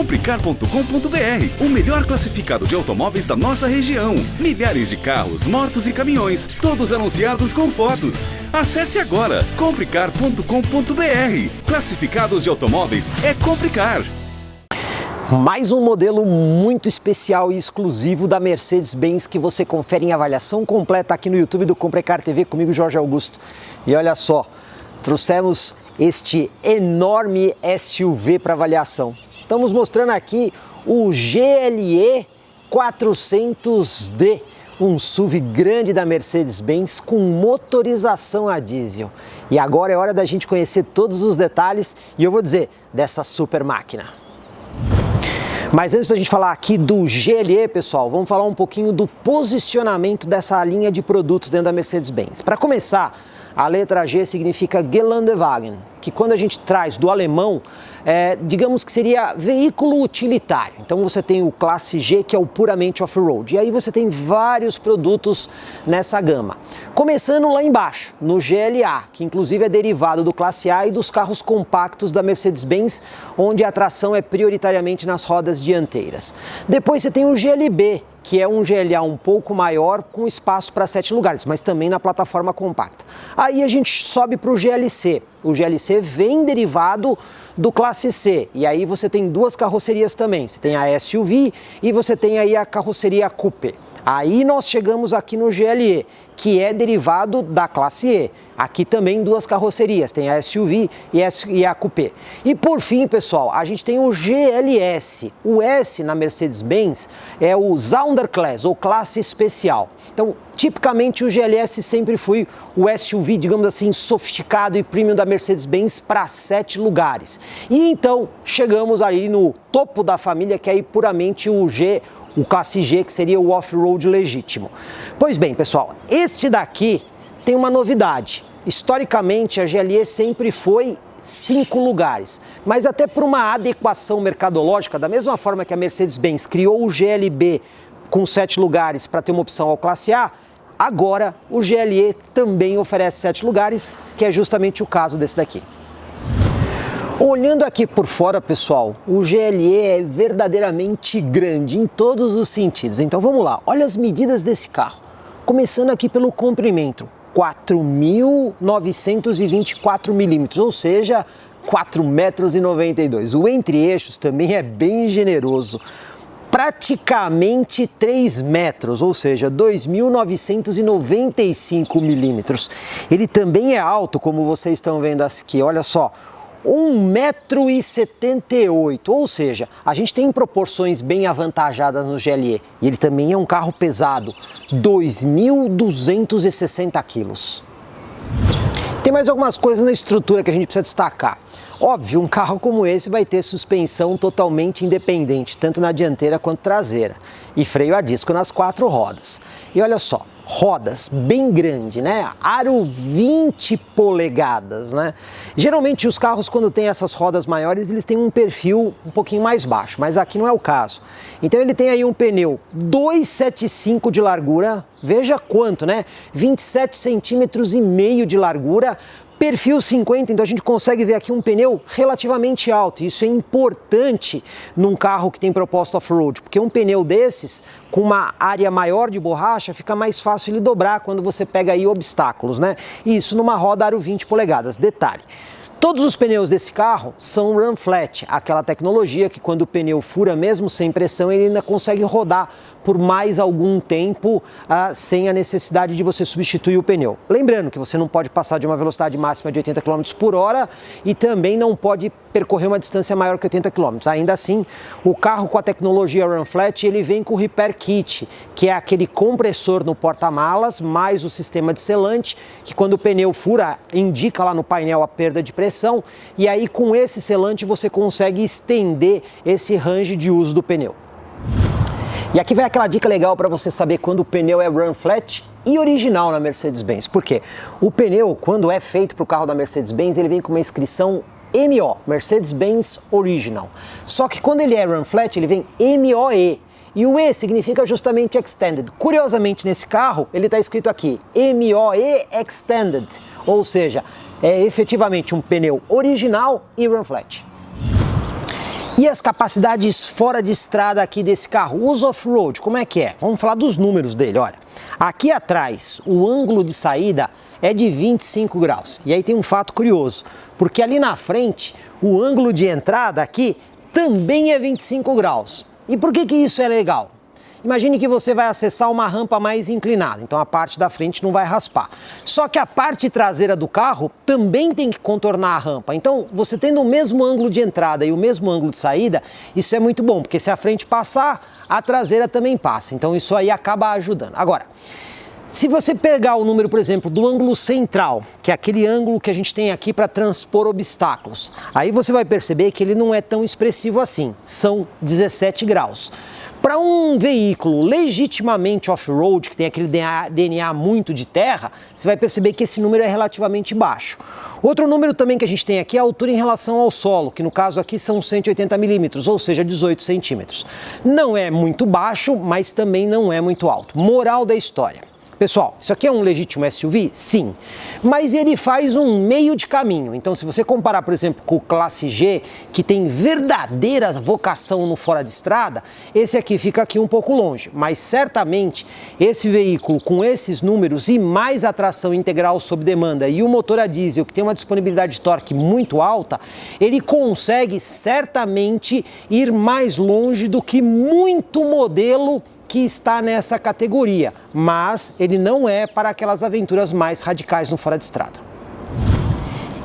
Comprecar.com.br, o melhor classificado de automóveis da nossa região. Milhares de carros, motos e caminhões, todos anunciados com fotos. Acesse agora, comprecar.com.br. Classificados de automóveis é Comprecar. Mais um modelo muito especial e exclusivo da Mercedes-Benz que você confere em avaliação completa aqui no YouTube do Comprecar TV, comigo, Jorge Augusto. E olha só, trouxemos este enorme SUV para avaliação. Estamos mostrando aqui o GLE 400D, um SUV grande da Mercedes-Benz com motorização a diesel. E agora é hora da gente conhecer todos os detalhes e eu vou dizer, dessa super máquina. Mas antes da gente falar aqui do GLE, pessoal, vamos falar um pouquinho do posicionamento dessa linha de produtos dentro da Mercedes-Benz. Para começar, a letra G significa Geländewagen, que quando a gente traz do alemão, digamos que seria veículo utilitário. Então você tem o Classe G, que é o puramente off-road, e aí você tem vários produtos nessa gama. Começando lá embaixo, no GLA, que inclusive é derivado do Classe A e dos carros compactos da Mercedes-Benz, onde a tração é prioritariamente nas rodas dianteiras. Depois você tem o GLB, que é um GLA um pouco maior, com espaço para 7 lugares, mas também na plataforma compacta. Aí a gente sobe para o GLC. O GLC vem derivado do Classe C, e aí você tem duas carrocerias também. Você tem a SUV e você tem aí a carroceria Coupé. Aí nós chegamos aqui no GLE, que é derivado da Classe E. Aqui também duas carrocerias, tem a SUV e a Coupé. E por fim, pessoal, a gente tem o GLS. O S na Mercedes-Benz é o Sonderklasse, ou classe especial. Então, tipicamente o GLS sempre foi o SUV, digamos assim, sofisticado e premium da Mercedes-Benz para 7 lugares. E então chegamos ali no topo da família, que é aí puramente o Classe G, que seria o off-road legítimo. Pois bem, pessoal, este daqui tem uma novidade. Historicamente, a GLE sempre foi 5 lugares, mas até por uma adequação mercadológica, da mesma forma que a Mercedes-Benz criou o GLB com 7 lugares para ter uma opção ao Classe A, agora o GLE também oferece 7 lugares, que é justamente o caso desse daqui. Olhando aqui por fora, pessoal, o GLE é verdadeiramente grande em todos os sentidos. Então vamos lá, olha as medidas desse carro. Começando aqui pelo comprimento, 4.924 milímetros, ou seja, 4,92 metros. O entre-eixos também é bem generoso, praticamente 3 metros, ou seja, 2.995 milímetros. Ele também é alto, como vocês estão vendo aqui, olha só. 1,78 metro, ou seja, a gente tem proporções bem avantajadas no GLE. E ele também é um carro pesado, 2.260 quilos. Tem mais algumas coisas na estrutura que a gente precisa destacar. Óbvio, um carro como esse vai ter suspensão totalmente independente, tanto na dianteira quanto traseira, e freio a disco nas 4 rodas. E olha só, rodas bem grande, né? Aro 20 polegadas, né? Geralmente os carros, quando tem essas rodas maiores, eles têm um perfil um pouquinho mais baixo, mas aqui não é o caso. Então ele tem aí um pneu 2,75 de largura, veja quanto, né? 27,5 centímetros de largura, perfil 50, então a gente consegue ver aqui um pneu relativamente alto. Isso é importante num carro que tem proposta off-road, porque um pneu desses, com uma área maior de borracha, fica mais fácil ele dobrar quando você pega aí obstáculos, né? Isso numa roda aro 20 polegadas. Detalhe, todos os pneus desse carro são run flat, aquela tecnologia que quando o pneu fura mesmo sem pressão, ele ainda consegue rodar por mais algum tempo sem a necessidade de você substituir o pneu. Lembrando que você não pode passar de uma velocidade máxima de 80 km por hora e também não pode percorrer uma distância maior que 80 km. Ainda assim, o carro com a tecnologia Run Flat, ele vem com o Repair Kit, que é aquele compressor no porta-malas, mais o sistema de selante, que quando o pneu fura, indica lá no painel a perda de pressão, e aí com esse selante você consegue estender esse range de uso do pneu. E aqui vem aquela dica legal para você saber quando o pneu é run flat e original na Mercedes-Benz. Por quê? O pneu, quando é feito para o carro da Mercedes-Benz, ele vem com uma inscrição MO, Mercedes-Benz Original. Só que quando ele é run flat, ele vem MOE. E o E significa justamente Extended. Curiosamente, nesse carro, ele está escrito aqui, MOE Extended. Ou seja, é efetivamente um pneu original e run flat. E as capacidades fora de estrada aqui desse carro, uso off-road, como é que é? Vamos falar dos números dele, olha. Aqui atrás, o ângulo de saída é de 25 graus. E aí tem um fato curioso, porque ali na frente, o ângulo de entrada aqui também é 25 graus. E por que isso é legal? Imagine que você vai acessar uma rampa mais inclinada, então a parte da frente não vai raspar. Só que a parte traseira do carro também tem que contornar a rampa. Então, você tendo o mesmo ângulo de entrada e o mesmo ângulo de saída, isso é muito bom, porque se a frente passar, a traseira também passa. Então, isso aí acaba ajudando. Agora, se você pegar o número, por exemplo, do ângulo central, que é aquele ângulo que a gente tem aqui para transpor obstáculos, aí você vai perceber que ele não é tão expressivo assim, são 17 graus. Para um veículo legitimamente off-road, que tem aquele DNA muito de terra, você vai perceber que esse número é relativamente baixo. Outro número também que a gente tem aqui é a altura em relação ao solo, que no caso aqui são 180 milímetros, ou seja, 18 centímetros. Não é muito baixo, mas também não é muito alto. Moral da história. Pessoal, isso aqui é um legítimo SUV? Sim, mas ele faz um meio de caminho. Então, se você comparar, por exemplo, com o Classe G, que tem verdadeira vocação no fora de estrada, esse aqui fica aqui um pouco longe. Mas certamente, esse veículo com esses números e mais a tração integral sob demanda e o motor a diesel, que tem uma disponibilidade de torque muito alta, ele consegue certamente ir mais longe do que muito modelo que está nessa categoria, mas ele não é para aquelas aventuras mais radicais no fora de estrada.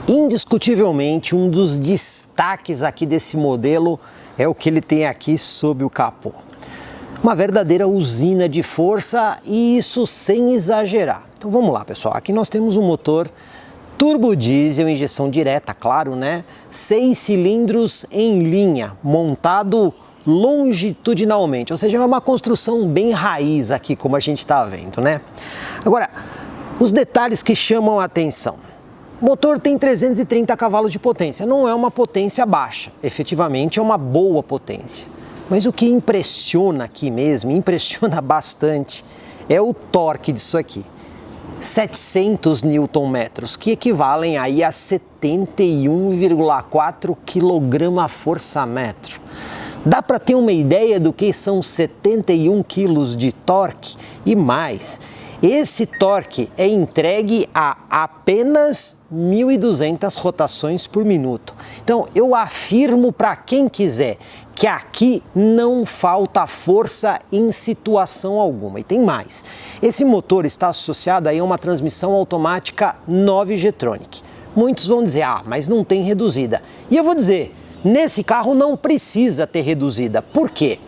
Indiscutivelmente, um dos destaques aqui desse modelo é o que ele tem aqui sob o capô. Uma verdadeira usina de força e isso sem exagerar. Então vamos lá, pessoal. Aqui nós temos um motor turbo diesel, injeção direta, claro, né? 6 cilindros em linha, montado longitudinalmente, ou seja, é uma construção bem raiz aqui, como a gente está vendo, né? Agora, os detalhes que chamam a atenção. O motor tem 330 cavalos de potência, não é uma potência baixa, efetivamente é uma boa potência. Mas o que impressiona aqui mesmo, impressiona bastante, é o torque disso aqui. 700 Nm, que equivalem aí a 71,4 kgfm. Dá para ter uma ideia do que são 71 kg de torque e mais. Esse torque é entregue a apenas 1.200 rotações por minuto. Então eu afirmo para quem quiser que aqui não falta força em situação alguma. E tem mais. Esse motor está associado aí a uma transmissão automática 9G-Tronic. Muitos vão dizer, mas não tem reduzida. E eu vou dizer, nesse carro não precisa ter reduzida. Por quê?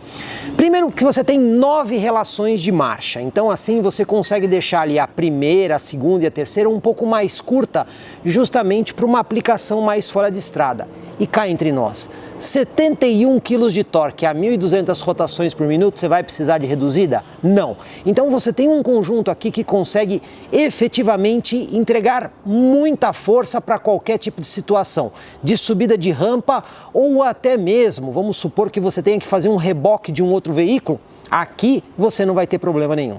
Primeiro que você tem 9 relações de marcha, então assim você consegue deixar ali a primeira, a segunda e a terceira um pouco mais curta, justamente para uma aplicação mais fora de estrada. E cá entre nós, 71 kg de torque a 1.200 rotações por minuto, você vai precisar de reduzida? Não. Então você tem um conjunto aqui que consegue efetivamente entregar muita força para qualquer tipo de situação, de subida de rampa ou até mesmo, vamos supor que você tenha que fazer um reboque de um outro veículo, aqui você não vai ter problema nenhum.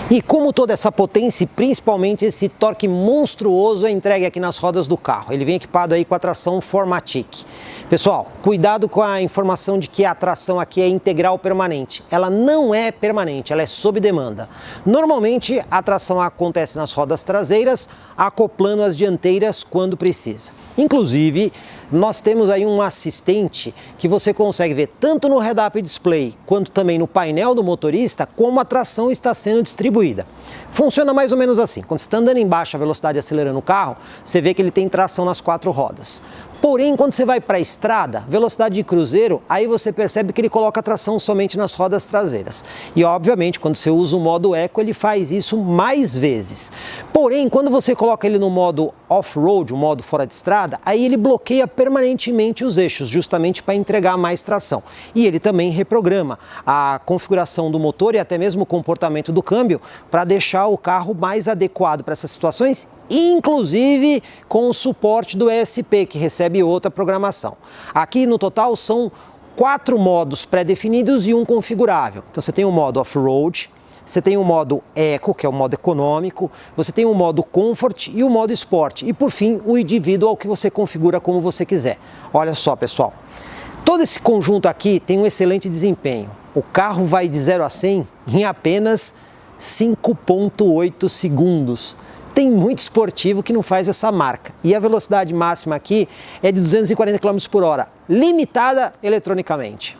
E como toda essa potência e principalmente esse torque monstruoso é entregue aqui nas rodas do carro. Ele vem equipado aí com a tração 4MATIC. Pessoal, cuidado com a informação de que a tração aqui é integral permanente. Ela não é permanente, ela é sob demanda. Normalmente a tração acontece nas rodas traseiras, acoplando as dianteiras quando precisa. Inclusive, nós temos aí um assistente que você consegue ver tanto no head-up display quanto também no painel do motorista como a tração está sendo distribuída. Funciona mais ou menos assim. Quando você está andando em baixa velocidade acelerando o carro, você vê que ele tem tração nas 4 rodas. Porém, quando você vai para a estrada, velocidade de cruzeiro, aí você percebe que ele coloca a tração somente nas rodas traseiras. E obviamente, quando você usa o modo Eco, ele faz isso mais vezes. Porém, quando você coloca ele no modo off-road, o modo fora de estrada, aí ele bloqueia permanentemente os eixos, justamente para entregar mais tração. E ele também reprograma a configuração do motor e até mesmo o comportamento do câmbio para deixar o carro mais adequado para essas situações, inclusive com o suporte do ESP, que recebe outra programação. Aqui no total são 4 modos pré-definidos e um configurável. Então você tem o modo off-road, você tem o modo Eco, que é o modo econômico, você tem o modo Comfort e o modo Sport. E por fim, o individual que você configura como você quiser. Olha só, pessoal. Todo esse conjunto aqui tem um excelente desempenho. O carro vai de 0 a 100 em apenas 5,8 segundos. Tem muito esportivo que não faz essa marca. E a velocidade máxima aqui é de 240 km por hora, limitada eletronicamente.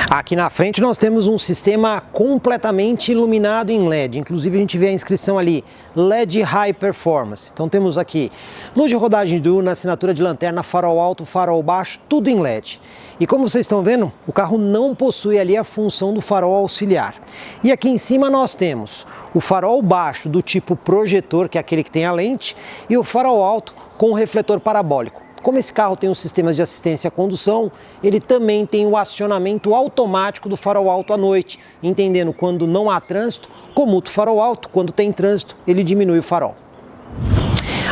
Aqui na frente nós temos um sistema completamente iluminado em LED, inclusive a gente vê a inscrição ali, LED High Performance. Então temos aqui luz de rodagem diurna, assinatura de lanterna, farol alto, farol baixo, tudo em LED. E como vocês estão vendo, o carro não possui ali a função do farol auxiliar. E aqui em cima nós temos o farol baixo do tipo projetor, que é aquele que tem a lente, e o farol alto com o refletor parabólico. Como esse carro tem os sistemas de assistência à condução, ele também tem o acionamento automático do farol alto à noite, entendendo quando não há trânsito, comuta o farol alto, quando tem trânsito, ele diminui o farol.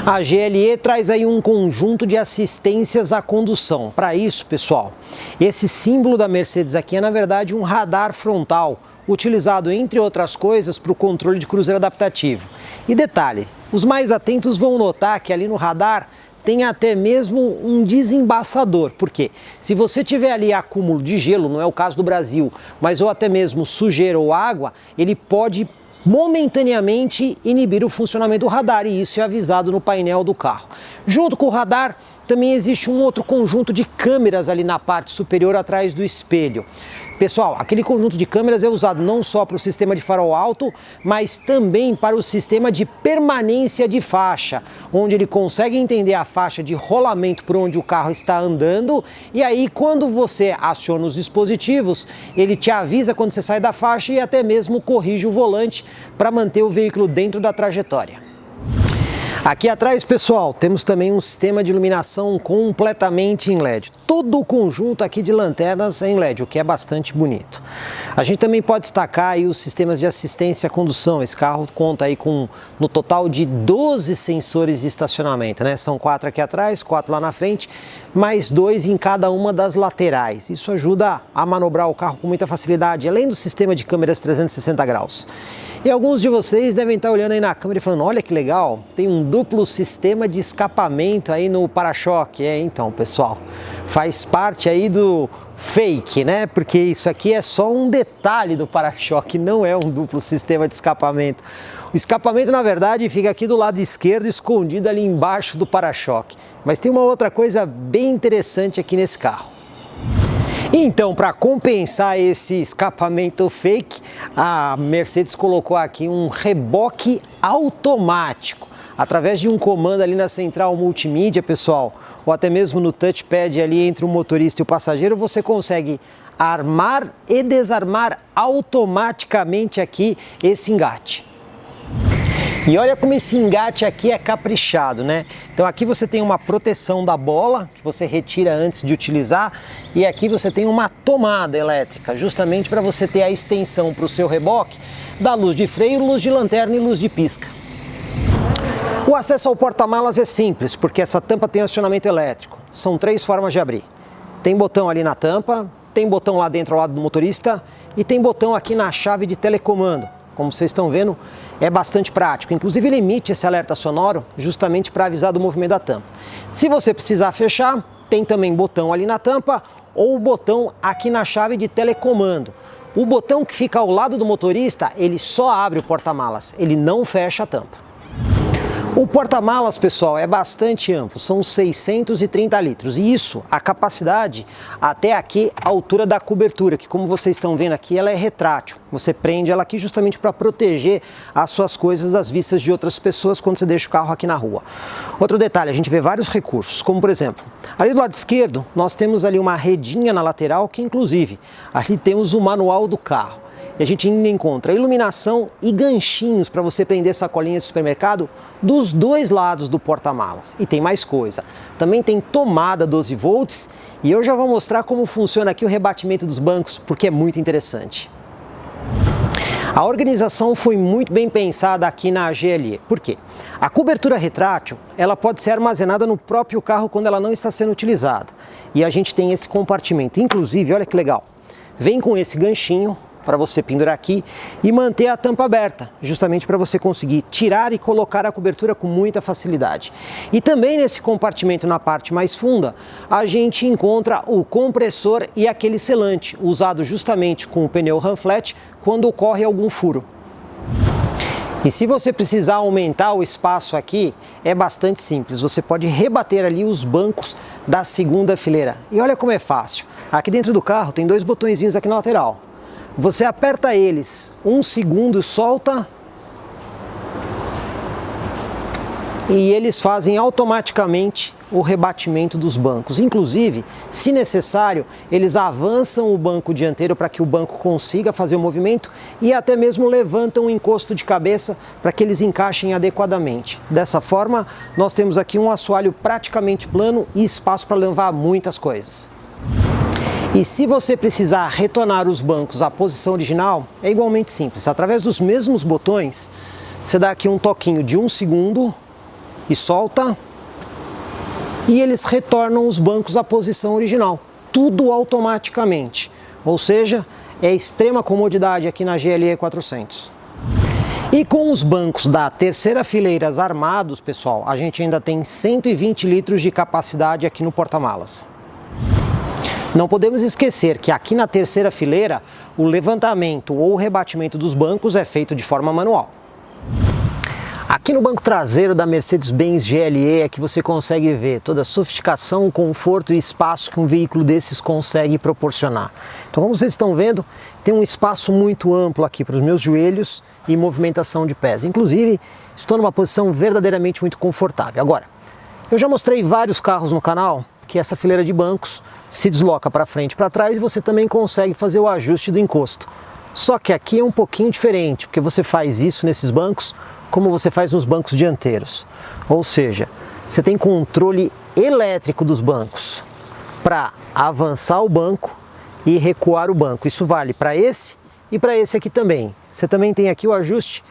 A GLE traz aí um conjunto de assistências à condução. Para isso, pessoal, esse símbolo da Mercedes aqui é na verdade um radar frontal, utilizado entre outras coisas para o controle de cruzeiro adaptativo. E detalhe, os mais atentos vão notar que ali no radar tem até mesmo um desembaçador, porque se você tiver ali acúmulo de gelo, não é o caso do Brasil, mas ou até mesmo sujeira ou água, ele pode momentaneamente inibir o funcionamento do radar, e isso é avisado no painel do carro. Junto com o radar também existe um outro conjunto de câmeras ali na parte superior atrás do espelho. Pessoal, aquele conjunto de câmeras é usado não só para o sistema de farol alto, mas também para o sistema de permanência de faixa, onde ele consegue entender a faixa de rolamento por onde o carro está andando, e aí quando você aciona os dispositivos, ele te avisa quando você sai da faixa e até mesmo corrige o volante para manter o veículo dentro da trajetória. Aqui atrás, pessoal, temos também um sistema de iluminação completamente em LED. Todo o conjunto aqui de lanternas é em LED, o que é bastante bonito. A gente também pode destacar aí os sistemas de assistência à condução. Esse carro conta aí com, no total, de 12 sensores de estacionamento, né? São 4 aqui atrás, 4 lá na frente, mais 2 em cada uma das laterais. Isso ajuda a manobrar o carro com muita facilidade, além do sistema de câmeras 360 graus. E alguns de vocês devem estar olhando aí na câmera e falando, olha que legal, tem um duplo sistema de escapamento aí no para-choque. Então, pessoal, faz parte aí do fake, né? Porque isso aqui é só um detalhe do para-choque, não é um duplo sistema de escapamento. O escapamento, na verdade, fica aqui do lado esquerdo, escondido ali embaixo do para-choque. Mas tem uma outra coisa bem interessante aqui nesse carro. Então, para compensar esse escapamento fake, a Mercedes colocou aqui um reboque automático. Através de um comando ali na central multimídia, pessoal, ou até mesmo no touchpad ali entre o motorista e o passageiro, você consegue armar e desarmar automaticamente aqui esse engate. E olha como esse engate aqui é caprichado, né? Então aqui você tem uma proteção da bola, que você retira antes de utilizar, e aqui você tem uma tomada elétrica, justamente para você ter a extensão para o seu reboque da luz de freio, luz de lanterna e luz de pisca. O acesso ao porta-malas é simples, porque essa tampa tem acionamento elétrico. São 3 formas de abrir. Tem botão ali na tampa, tem botão lá dentro ao lado do motorista e tem botão aqui na chave de telecomando. Como vocês estão vendo, é bastante prático. Inclusive ele emite esse alerta sonoro justamente para avisar do movimento da tampa. Se você precisar fechar, tem também botão ali na tampa ou o botão aqui na chave de telecomando. O botão que fica ao lado do motorista, ele só abre o porta-malas, ele não fecha a tampa. O porta-malas, pessoal, é bastante amplo, são 630 litros e isso, a capacidade até aqui, a altura da cobertura, que como vocês estão vendo aqui, ela é retrátil. Você prende ela aqui justamente para proteger as suas coisas das vistas de outras pessoas quando você deixa o carro aqui na rua. Outro detalhe, a gente vê vários recursos, como por exemplo, ali do lado esquerdo, nós temos ali uma redinha na lateral que inclusive, ali temos o manual do carro. E a gente ainda encontra iluminação e ganchinhos para você prender sacolinha de supermercado dos dois lados do porta-malas. E tem mais coisa. Também tem tomada 12 volts e eu já vou mostrar como funciona aqui o rebatimento dos bancos, porque é muito interessante. A organização foi muito bem pensada aqui na GLE. Por quê? A cobertura retrátil, ela pode ser armazenada no próprio carro quando ela não está sendo utilizada. E a gente tem esse compartimento. Inclusive, olha que legal, vem com esse ganchinho para você pendurar aqui e manter a tampa aberta, justamente para você conseguir tirar e colocar a cobertura com muita facilidade. E também nesse compartimento na parte mais funda, a gente encontra o compressor e aquele selante, usado justamente com o pneu run flat quando ocorre algum furo. E se você precisar aumentar o espaço aqui, é bastante simples. Você pode rebater ali os bancos da segunda fileira. E olha como é fácil. Aqui dentro do carro tem dois botõezinhos aqui na lateral. Você aperta eles, 1 segundo, solta. E eles fazem automaticamente o rebatimento dos bancos. Inclusive, se necessário, eles avançam o banco dianteiro para que o banco consiga fazer o movimento e até mesmo levantam o encosto de cabeça para que eles encaixem adequadamente. Dessa forma, nós temos aqui um assoalho praticamente plano e espaço para levar muitas coisas. E se você precisar retornar os bancos à posição original, é igualmente simples. Através dos mesmos botões, você dá aqui um toquinho de 1 segundo e solta. E eles retornam os bancos à posição original, tudo automaticamente. Ou seja, é extrema comodidade aqui na GLE 400. E com os bancos da terceira fileira armados, pessoal, a gente ainda tem 120 litros de capacidade aqui no porta-malas. Não podemos esquecer que aqui na terceira fileira, o levantamento ou o rebatimento dos bancos é feito de forma manual. Aqui no banco traseiro da Mercedes-Benz GLE é que você consegue ver toda a sofisticação, conforto e espaço que um veículo desses consegue proporcionar. Então, como vocês estão vendo, tem um espaço muito amplo aqui para os meus joelhos e movimentação de pés. Inclusive, estou numa posição verdadeiramente muito confortável. Agora, eu já mostrei vários carros no canal que essa fileira de bancos se desloca para frente e para trás e você também consegue fazer o ajuste do encosto. Só que aqui é um pouquinho diferente, porque você faz isso nesses bancos como você faz nos bancos dianteiros. Ou seja, você tem controle elétrico dos bancos para avançar o banco e recuar o banco. Isso vale para esse e para esse aqui também. Você também tem aqui o ajuste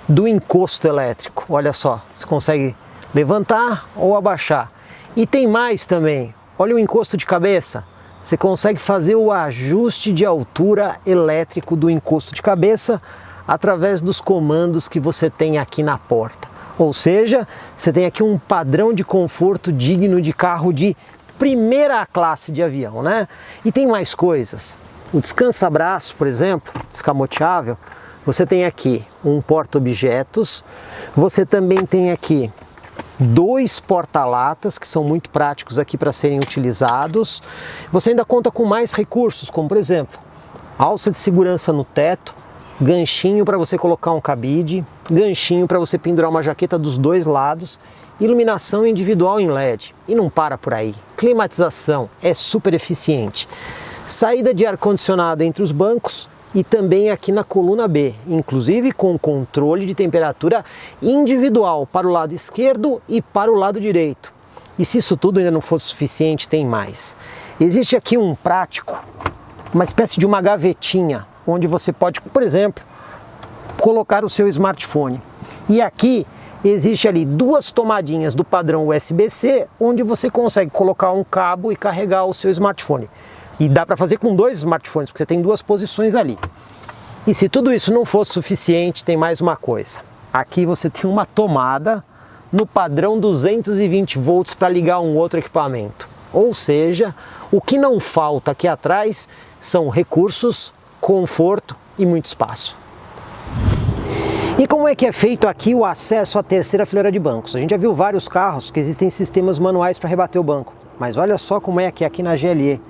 do encosto elétrico. Olha só, você consegue levantar ou abaixar. E tem mais também. Olha o encosto de cabeça. Você consegue fazer o ajuste de altura elétrico do encosto de cabeça através dos comandos que você tem aqui na porta. Ou seja, você tem aqui um padrão de conforto digno de carro de primeira classe de avião, né? E tem mais coisas. O descansa-braço, por exemplo, descamoteável, você tem aqui um porta-objetos, você também tem aqui 2 porta-latas que são muito práticos aqui para serem utilizados. Você ainda conta com mais recursos, como por exemplo, alça de segurança no teto, ganchinho para você colocar um cabide, ganchinho para você pendurar uma jaqueta dos 2 lados, iluminação individual em LED. E não para por aí. Climatização é super eficiente. Saída de ar-condicionado entre os bancos e também aqui na coluna B, inclusive com controle de temperatura individual para o lado esquerdo e para o lado direito. E se isso tudo ainda não fosse suficiente, tem mais. Existe aqui um prático, uma espécie de uma gavetinha, onde você pode, por exemplo, colocar o seu smartphone. E aqui existe ali 2 tomadinhas do padrão USB-C, onde você consegue colocar um cabo e carregar o seu smartphone. E dá para fazer com 2 smartphones, porque você tem 2 posições ali. E se tudo isso não fosse suficiente, tem mais uma coisa. Aqui você tem uma tomada no padrão 220 volts para ligar um outro equipamento. Ou seja, o que não falta aqui atrás são recursos, conforto e muito espaço. E como é que é feito aqui o acesso à terceira fileira de bancos? A gente já viu vários carros que existem sistemas manuais para rebater o banco, mas olha só como é que aqui na GLE.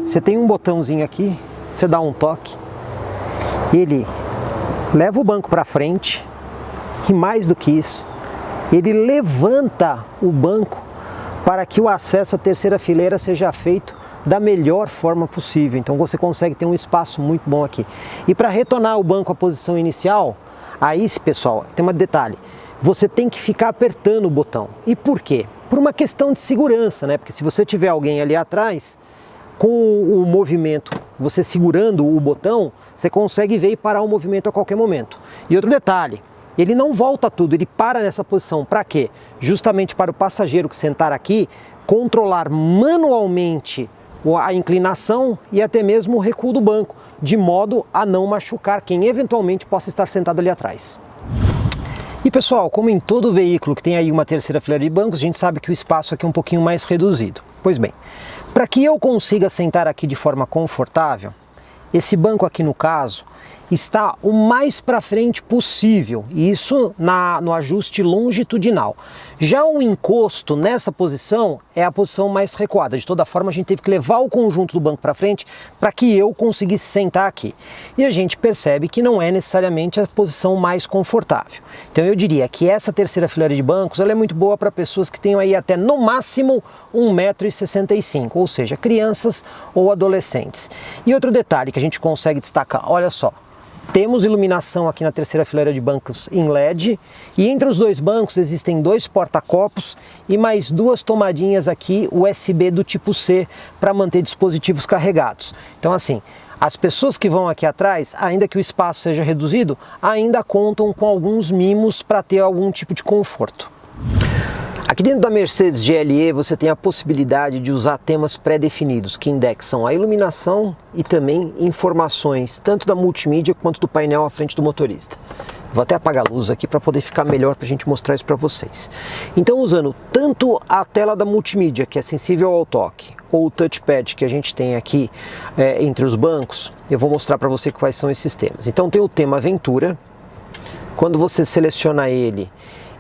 Você tem um botãozinho aqui, você dá um toque, ele leva o banco para frente e mais do que isso, ele levanta o banco para que o acesso à terceira fileira seja feito da melhor forma possível. Então você consegue ter um espaço muito bom aqui. E para retornar o banco à posição inicial, aí, pessoal, tem um detalhe. Você tem que ficar apertando o botão. E por quê? Por uma questão de segurança, né? Porque se você tiver alguém ali atrás, com o movimento, você segurando o botão, você consegue ver e parar o movimento a qualquer momento. E outro detalhe, ele não volta tudo, ele para nessa posição. Para quê? Justamente para o passageiro que sentar aqui, controlar manualmente a inclinação e até mesmo o recuo do banco, de modo a não machucar quem eventualmente possa estar sentado ali atrás. E pessoal, como em todo veículo que tem aí uma terceira fileira de bancos, a gente sabe que o espaço aqui é um pouquinho mais reduzido. Pois bem, para que eu consiga sentar aqui de forma confortável, esse banco aqui no caso está o mais para frente possível, e isso no ajuste longitudinal. Já o encosto nessa posição é a posição mais recuada. De toda forma, a gente teve que levar o conjunto do banco para frente para que eu conseguisse sentar aqui. E a gente percebe que não é necessariamente a posição mais confortável. Então eu diria que essa terceira fileira de bancos ela é muito boa para pessoas que tenham aí até no máximo 1,65 m, ou seja, crianças ou adolescentes. E outro detalhe que a gente consegue destacar, olha só. Temos iluminação aqui na terceira fileira de bancos em LED e entre os dois bancos existem 2 porta-copos e mais 2 tomadinhas aqui USB do tipo C para manter dispositivos carregados. Então assim, as pessoas que vão aqui atrás, ainda que o espaço seja reduzido, ainda contam com alguns mimos para ter algum tipo de conforto. Aqui dentro da Mercedes GLE você tem a possibilidade de usar temas pré-definidos que indexam a iluminação e também informações tanto da multimídia quanto do painel à frente do motorista. Vou até apagar a luz aqui para poder ficar melhor para a gente mostrar isso para vocês. Então usando tanto a tela da multimídia que é sensível ao toque ou o touchpad que a gente tem aqui entre os bancos, eu vou mostrar para você quais são esses temas. Então tem o tema Aventura, quando você seleciona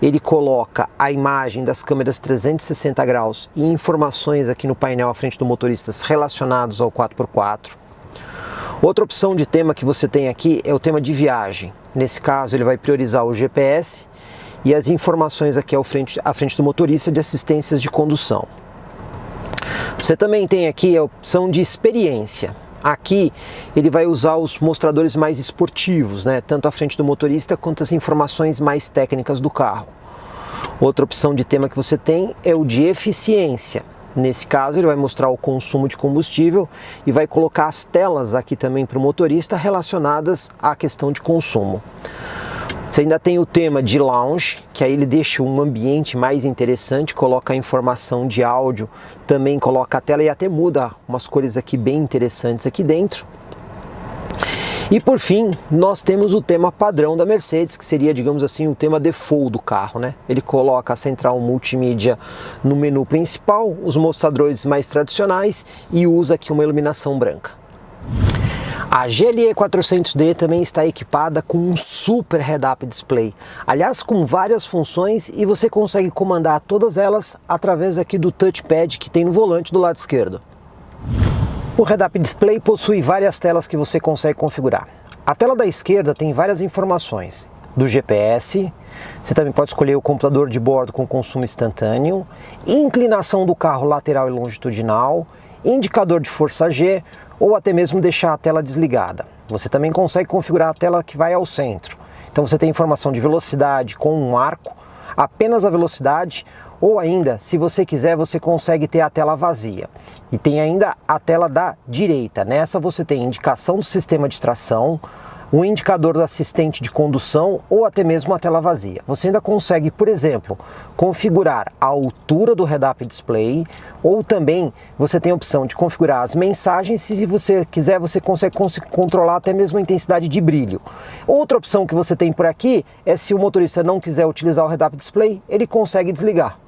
ele coloca a imagem das câmeras 360 graus e informações aqui no painel à frente do motorista relacionados ao 4x4. Outra opção de tema que você tem aqui é o tema de viagem. Nesse caso ele vai priorizar o GPS e as informações aqui à frente do motorista de assistências de condução. Você também tem aqui a opção de experiência. Aqui ele vai usar os mostradores mais esportivos, né? Tanto à frente do motorista quanto as informações mais técnicas do carro. Outra opção de tema que você tem é o de eficiência. Nesse caso ele vai mostrar o consumo de combustível e vai colocar as telas aqui também para o motorista relacionadas à questão de consumo. Você ainda tem o tema de lounge, que aí ele deixa um ambiente mais interessante, coloca a informação de áudio, também coloca a tela e até muda umas cores aqui bem interessantes aqui dentro. E por fim, nós temos o tema padrão da Mercedes, que seria, digamos assim, o tema default do carro, né? Ele coloca a central multimídia no menu principal, os mostradores mais tradicionais e usa aqui uma iluminação branca. A GLE 400D também está equipada com um super head-up display, aliás com várias funções e você consegue comandar todas elas através aqui do touchpad que tem no volante do lado esquerdo. O head-up display possui várias telas que você consegue configurar. A tela da esquerda tem várias informações do GPS, você também pode escolher o computador de bordo com consumo instantâneo, inclinação do carro lateral e longitudinal, indicador de força G, ou até mesmo deixar a tela desligada. Você também consegue configurar a tela que vai ao centro. Então você tem informação de velocidade com um arco, apenas a velocidade, ou ainda, se você quiser, você consegue ter a tela vazia. E tem ainda a tela da direita. Nessa você tem indicação do sistema de tração, um indicador do assistente de condução ou até mesmo a tela vazia. Você ainda consegue, por exemplo, configurar a altura do head-up display ou também você tem a opção de configurar as mensagens e se você quiser você consegue controlar até mesmo a intensidade de brilho. Outra opção que você tem por aqui é se o motorista não quiser utilizar o head-up display, ele consegue desligar.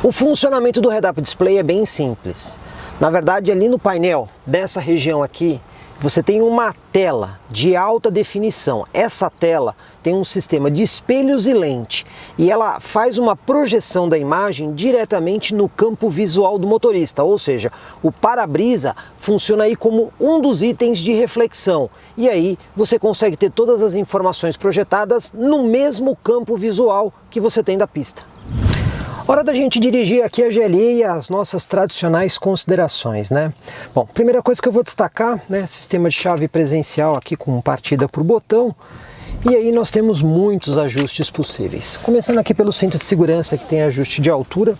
O funcionamento do head-up display é bem simples. Na verdade, ali no painel, dessa região aqui, você tem uma tela de alta definição. Essa tela tem um sistema de espelhos e lente e ela faz uma projeção da imagem diretamente no campo visual do motorista, ou seja, o para-brisa funciona aí como um dos itens de reflexão e aí você consegue ter todas as informações projetadas no mesmo campo visual que você tem da pista. Hora da gente dirigir aqui a GLE e as nossas tradicionais considerações, né? Bom, primeira coisa que eu vou destacar, né? Sistema de chave presencial aqui com partida por botão. E aí nós temos muitos ajustes possíveis. Começando aqui pelo centro de segurança que tem ajuste de altura.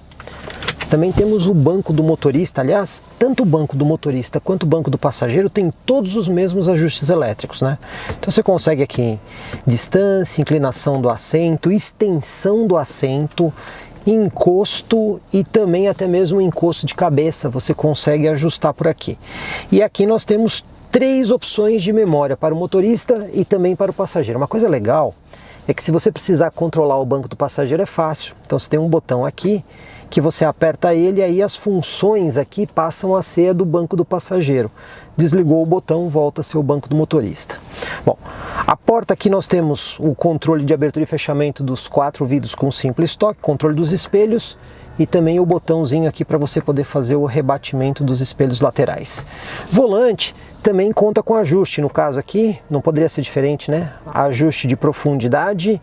Também temos o banco do motorista, aliás, tanto o banco do motorista quanto o banco do passageiro tem todos os mesmos ajustes elétricos, né? Então você consegue aqui distância, inclinação do assento, extensão do assento, encosto e também até mesmo encosto de cabeça, você consegue ajustar por aqui. E aqui nós temos 3 opções de memória para o motorista e também para o passageiro. Uma coisa legal é que se você precisar controlar o banco do passageiro é fácil. Então você tem um botão aqui que você aperta ele e aí as funções aqui passam a ser a do banco do passageiro. Desligou o botão, volta a ser o banco do motorista. Bom, a porta aqui nós temos o controle de abertura e fechamento dos 4 vidros com simples toque, controle dos espelhos e também o botãozinho aqui para você poder fazer o rebatimento dos espelhos laterais. Volante também conta com ajuste, no caso aqui não poderia ser diferente, né? Ajuste de profundidade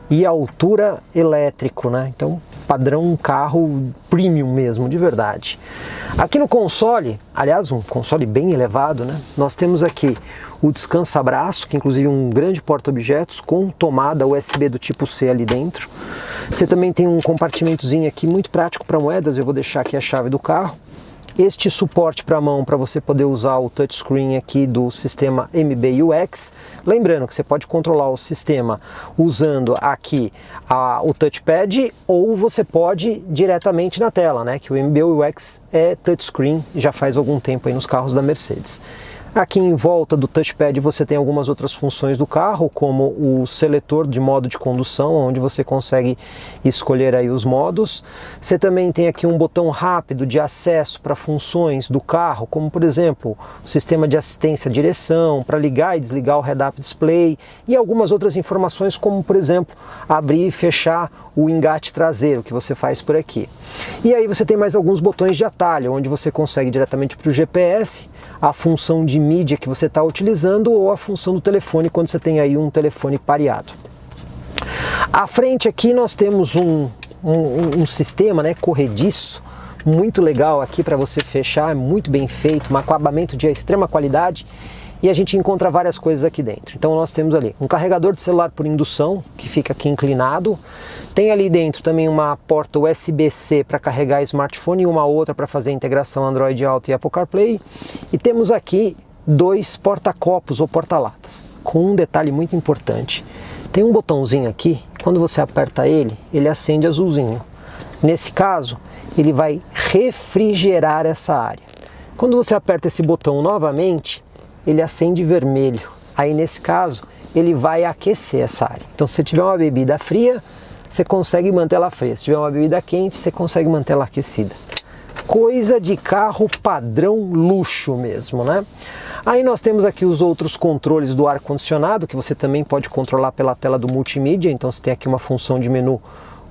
e altura elétrico, né? Então, padrão carro premium mesmo, de verdade. Aqui no console, aliás, um console bem elevado, né? Nós temos aqui o descansa-braço, que inclusive é um grande porta-objetos com tomada USB do tipo C ali dentro. Você também tem um compartimentozinho aqui muito prático para moedas, eu vou deixar aqui a chave do carro. Este suporte para a mão para você poder usar o touchscreen aqui do sistema MBUX. Lembrando que você pode controlar o sistema usando aqui o touchpad ou você pode diretamente na tela, né? Que o MBUX é touchscreen, já faz algum tempo aí nos carros da Mercedes. Aqui em volta do touchpad você tem algumas outras funções do carro, como o seletor de modo de condução, onde você consegue escolher aí os modos. Você também tem aqui um botão rápido de acesso para funções do carro, como por exemplo, o sistema de assistência à direção, para ligar e desligar o head-up display e algumas outras informações, como por exemplo, abrir e fechar o engate traseiro, que você faz por aqui. E aí você tem mais alguns botões de atalho, onde você consegue diretamente para o GPS, a função de mídia que você está utilizando ou a função do telefone quando você tem aí um telefone pareado. À frente aqui nós temos um sistema, né, corrediço, muito legal aqui para você fechar, é muito bem feito, um acabamento de extrema qualidade e a gente encontra várias coisas aqui dentro. Então nós temos ali um carregador de celular por indução, que fica aqui inclinado, tem ali dentro também uma porta USB-C para carregar smartphone e uma outra para fazer a integração Android Auto e Apple CarPlay, e temos aqui 2 porta-copos ou porta-latas, com um detalhe muito importante. Tem um botãozinho aqui, quando você aperta ele, ele acende azulzinho. Nesse caso, ele vai refrigerar essa área. Quando você aperta esse botão novamente, ele acende vermelho. Aí nesse caso, ele vai aquecer essa área. Então se você tiver uma bebida fria, você consegue manter ela fria. Se tiver uma bebida quente, você consegue manter ela aquecida. Coisa de carro padrão luxo mesmo, né? Aí nós temos aqui os outros controles do ar-condicionado, que você também pode controlar pela tela do multimídia. Então você tem aqui uma função de menu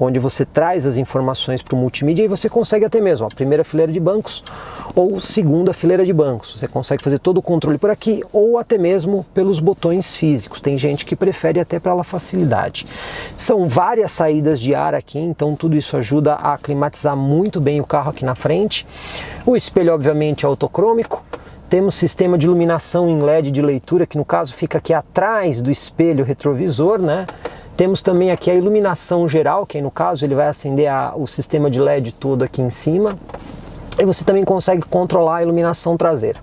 onde você traz as informações para o multimídia e você consegue até mesmo a primeira fileira de bancos ou segunda fileira de bancos. Você consegue fazer todo o controle por aqui ou até mesmo pelos botões físicos. Tem gente que prefere até pela facilidade. São várias saídas de ar aqui, então tudo isso ajuda a climatizar muito bem o carro aqui na frente. O espelho obviamente é autocrômico. Temos sistema de iluminação em LED de leitura, que no caso fica aqui atrás do espelho retrovisor, né? Temos também aqui a iluminação geral, que aí no caso ele vai acender o sistema de LED todo aqui em cima. E você também consegue controlar a iluminação traseira.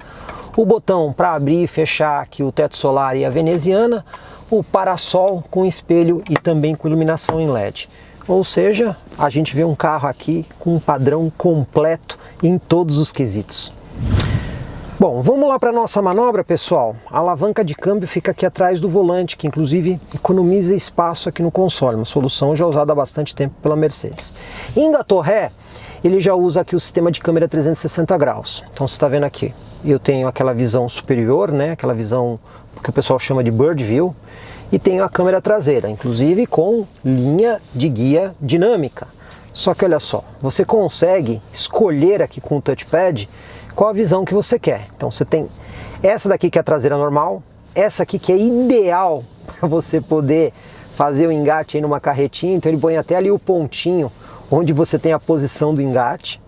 O botão para abrir e fechar aqui o teto solar e a veneziana. O parasol com espelho e também com iluminação em LED. Ou seja, a gente vê um carro aqui com um padrão completo em todos os quesitos. Bom, vamos lá para a nossa manobra, pessoal. A alavanca de câmbio fica aqui atrás do volante, que inclusive economiza espaço aqui no console, uma solução já usada há bastante tempo pela Mercedes. Engatou ré, ele já usa aqui o sistema de câmera 360 graus. Então você está vendo aqui, eu tenho aquela visão superior, né, aquela visão que o pessoal chama de bird view, e tenho a câmera traseira, inclusive com linha de guia dinâmica. Só que olha só, você consegue escolher aqui com o touchpad qual a visão que você quer. Então você tem essa daqui que é a traseira normal, essa aqui que é ideal para você poder fazer o engate aí numa carretinha, então ele põe até ali o pontinho onde você tem a posição do engate.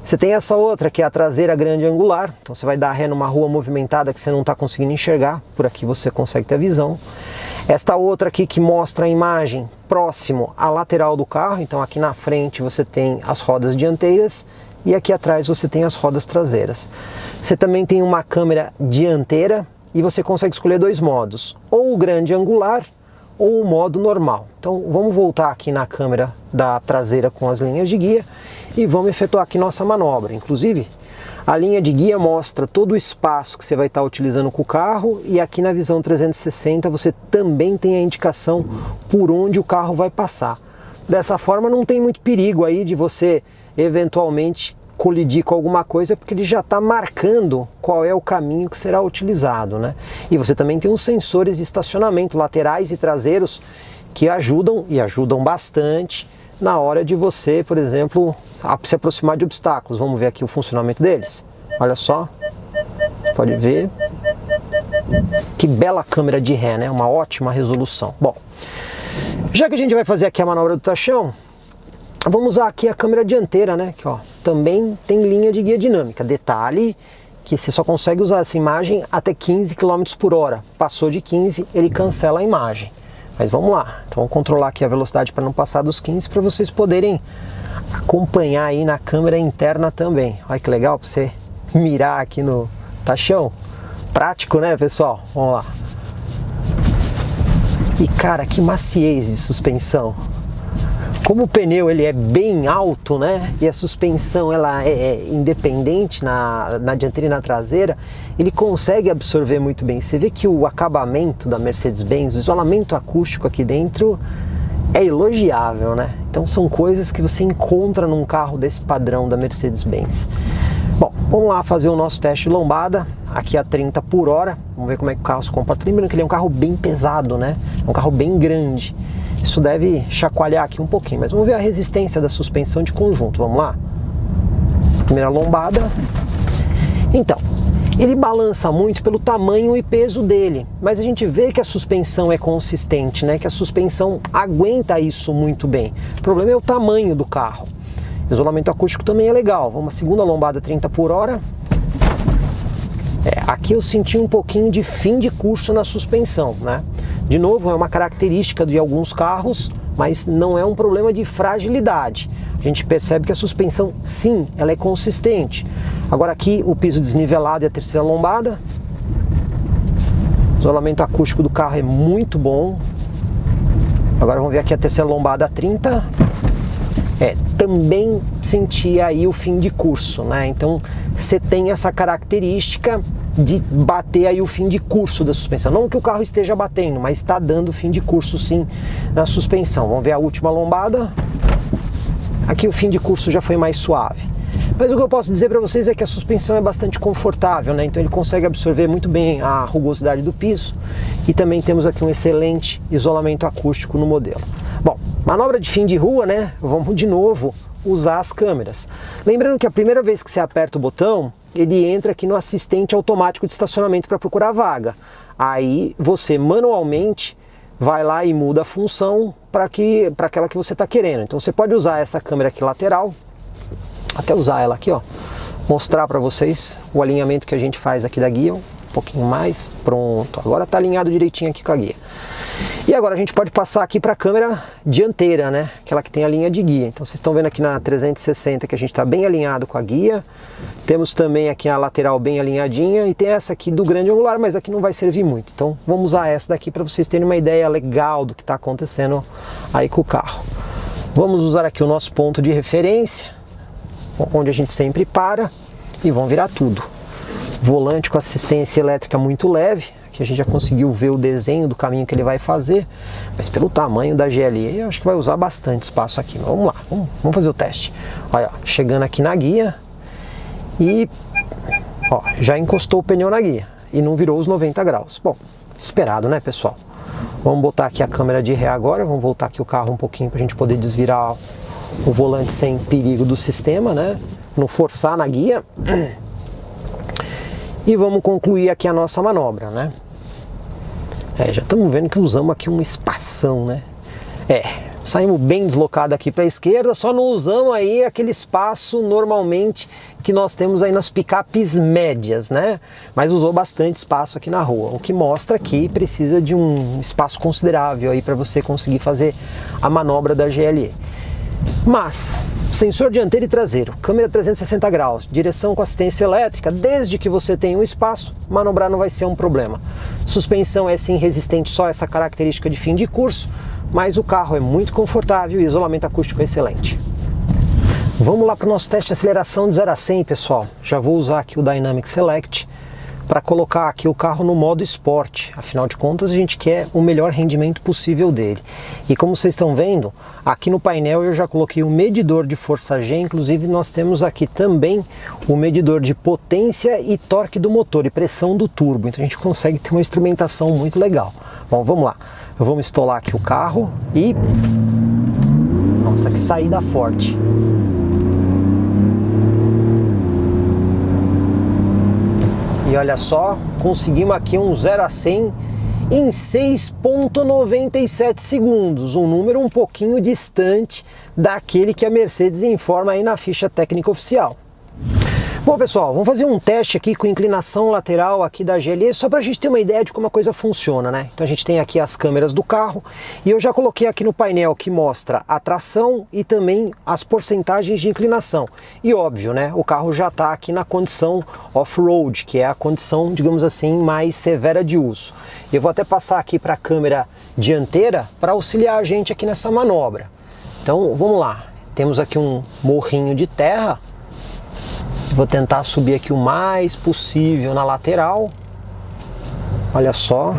Você tem essa outra que é a traseira grande angular, então você vai dar ré numa rua movimentada que você não está conseguindo enxergar, por aqui você consegue ter a visão. Esta outra aqui que mostra a imagem próximo à lateral do carro, então aqui na frente você tem as rodas dianteiras, e aqui atrás você tem as rodas traseiras. Você também tem uma câmera dianteira e você consegue escolher 2 modos, ou o grande angular ou o modo normal. Então vamos voltar aqui na câmera da traseira com as linhas de guia e vamos efetuar aqui nossa manobra. Inclusive, a linha de guia mostra todo o espaço que você vai estar utilizando com o carro, e aqui na visão 360 você também tem a indicação por onde o carro vai passar. Dessa forma não tem muito perigo aí de você eventualmente colidir com alguma coisa, porque ele já está marcando qual é o caminho que será utilizado, né? E você também tem uns sensores de estacionamento laterais e traseiros que ajudam, e ajudam bastante, na hora de você, por exemplo, se aproximar de obstáculos. Vamos ver aqui o funcionamento deles. Olha só, pode ver que bela câmera de ré, né? Uma ótima resolução. Bom, já que a gente vai fazer aqui a manobra do tachão, vamos usar aqui a câmera dianteira, né? Que ó, também tem linha de guia dinâmica. Detalhe que você só consegue usar essa imagem até 15 km por hora. Passou de 15, ele cancela a imagem. Mas vamos lá, então vamos controlar aqui a velocidade para não passar dos 15, para vocês poderem acompanhar aí na câmera interna também. Olha que legal para você mirar aqui no tachão. Prático, né, pessoal? Vamos lá. E cara, que maciez de suspensão. Como o pneu ele é bem alto, né, e a suspensão ela é independente na dianteira e na traseira, ele consegue absorver muito bem. Você vê que o acabamento da Mercedes-Benz, o isolamento acústico aqui dentro é elogiável, né? Então são coisas que você encontra num carro desse padrão da Mercedes-Benz. Bom, vamos lá fazer o nosso teste de lombada, aqui a 30 por hora, vamos ver como é que o carro se comporta. Lembrando que ele é um carro bem pesado, né? É um carro bem grande. Isso deve chacoalhar aqui um pouquinho, mas vamos ver a resistência da suspensão de conjunto. Vamos lá? Primeira lombada. Então, ele balança muito pelo tamanho e peso dele, mas a gente vê que a suspensão é consistente, né? Que a suspensão aguenta isso muito bem. O problema é o tamanho do carro. O isolamento acústico também é legal. Vamos à segunda lombada 30 por hora. Aqui eu senti um pouquinho de fim de curso na suspensão, né? De novo, é uma característica de alguns carros, mas não é um problema de fragilidade. A gente percebe que a suspensão, sim, ela é consistente. Agora aqui o piso desnivelado e a terceira lombada. O isolamento acústico do carro é muito bom. Agora vamos ver aqui a terceira lombada 30. Também senti aí o fim de curso, né? Então você tem essa característica de bater aí o fim de curso da suspensão. Não que o carro esteja batendo, mas está dando fim de curso sim na suspensão. Vamos ver a última lombada. Aqui o fim de curso já foi mais suave. Mas o que eu posso dizer para vocês é que a suspensão é bastante confortável, né? Então ele consegue absorver muito bem a rugosidade do piso, e também temos aqui um excelente isolamento acústico no modelo. Bom, manobra de fim de rua, né? Vamos de novo usar as câmeras. Lembrando que a primeira vez que você aperta o botão, ele entra aqui no assistente automático de estacionamento para procurar vaga. Aí você manualmente vai lá e muda a função para aquela que você está querendo. Então você pode usar essa câmera aqui lateral, até usar ela aqui, ó, mostrar para vocês o alinhamento que a gente faz aqui da guia, um pouquinho mais, pronto, agora está alinhado direitinho aqui com a guia. E agora a gente pode passar aqui para a câmera dianteira, né, aquela que tem a linha de guia. Então vocês estão vendo aqui na 360 que a gente está bem alinhado com a guia, temos também aqui a lateral bem alinhadinha, e tem essa aqui do grande angular, mas aqui não vai servir muito, então vamos usar essa daqui para vocês terem uma ideia legal do que está acontecendo aí com o carro. Vamos usar aqui o nosso ponto de referência, onde a gente sempre para, e vamos virar tudo. Volante com assistência elétrica muito leve, que a gente já conseguiu ver o desenho do caminho que ele vai fazer, mas pelo tamanho da GLE eu acho que vai usar bastante espaço aqui. Mas vamos lá, vamos fazer o teste. Olha, ó, chegando aqui na guia e ó, já encostou o pneu na guia e não virou os 90 graus. Bom, esperado, né, pessoal? Vamos botar aqui a câmera de ré agora, vamos voltar aqui o carro um pouquinho para a gente poder desvirar o volante sem perigo do sistema, né? Não forçar na guia. E vamos concluir aqui a nossa manobra, né? Já estamos vendo que usamos aqui uma espação, né? Saímos bem deslocado aqui para a esquerda, só não usamos aí aquele espaço normalmente que nós temos aí nas picapes médias, né? Mas usou bastante espaço aqui na rua, o que mostra que precisa de um espaço considerável aí para você conseguir fazer a manobra da GLE. Mas Sensor dianteiro e traseiro, câmera 360 graus, direção com assistência elétrica, desde que você tenha um espaço, manobrar não vai ser um problema. Suspensão é sim resistente só a essa característica de fim de curso, mas o carro é muito confortável e isolamento acústico é excelente. Vamos lá para o nosso teste de aceleração de 0 a 100, pessoal. Já vou usar aqui o Dynamic Select para colocar aqui o carro no modo Sport. Afinal de contas, a gente quer o melhor rendimento possível dele. E como vocês estão vendo, aqui no painel eu já coloquei o medidor de força G, inclusive nós temos aqui também o medidor de potência e torque do motor e pressão do turbo. Então a gente consegue ter uma instrumentação muito legal. Bom, vamos lá. Eu vou instalar aqui o carro e... Nossa, que saída forte! E olha só, conseguimos aqui um 0 a 100 em 6,97 segundos, um número um pouquinho distante daquele que a Mercedes informa aí na ficha técnica oficial. Bom, pessoal, vamos fazer um teste aqui com inclinação lateral aqui da GLE, só para a gente ter uma ideia de como a coisa funciona, né? Então a gente tem aqui as câmeras do carro e eu já coloquei aqui no painel que mostra a tração e também as porcentagens de inclinação. E óbvio, né? O carro já está aqui na condição off-road, que é a condição, digamos assim, mais severa de uso. Eu vou até passar aqui para a câmera dianteira para auxiliar a gente aqui nessa manobra. Então, vamos lá. Temos aqui um morrinho de terra. Vou tentar subir aqui o mais possível na lateral. Olha só,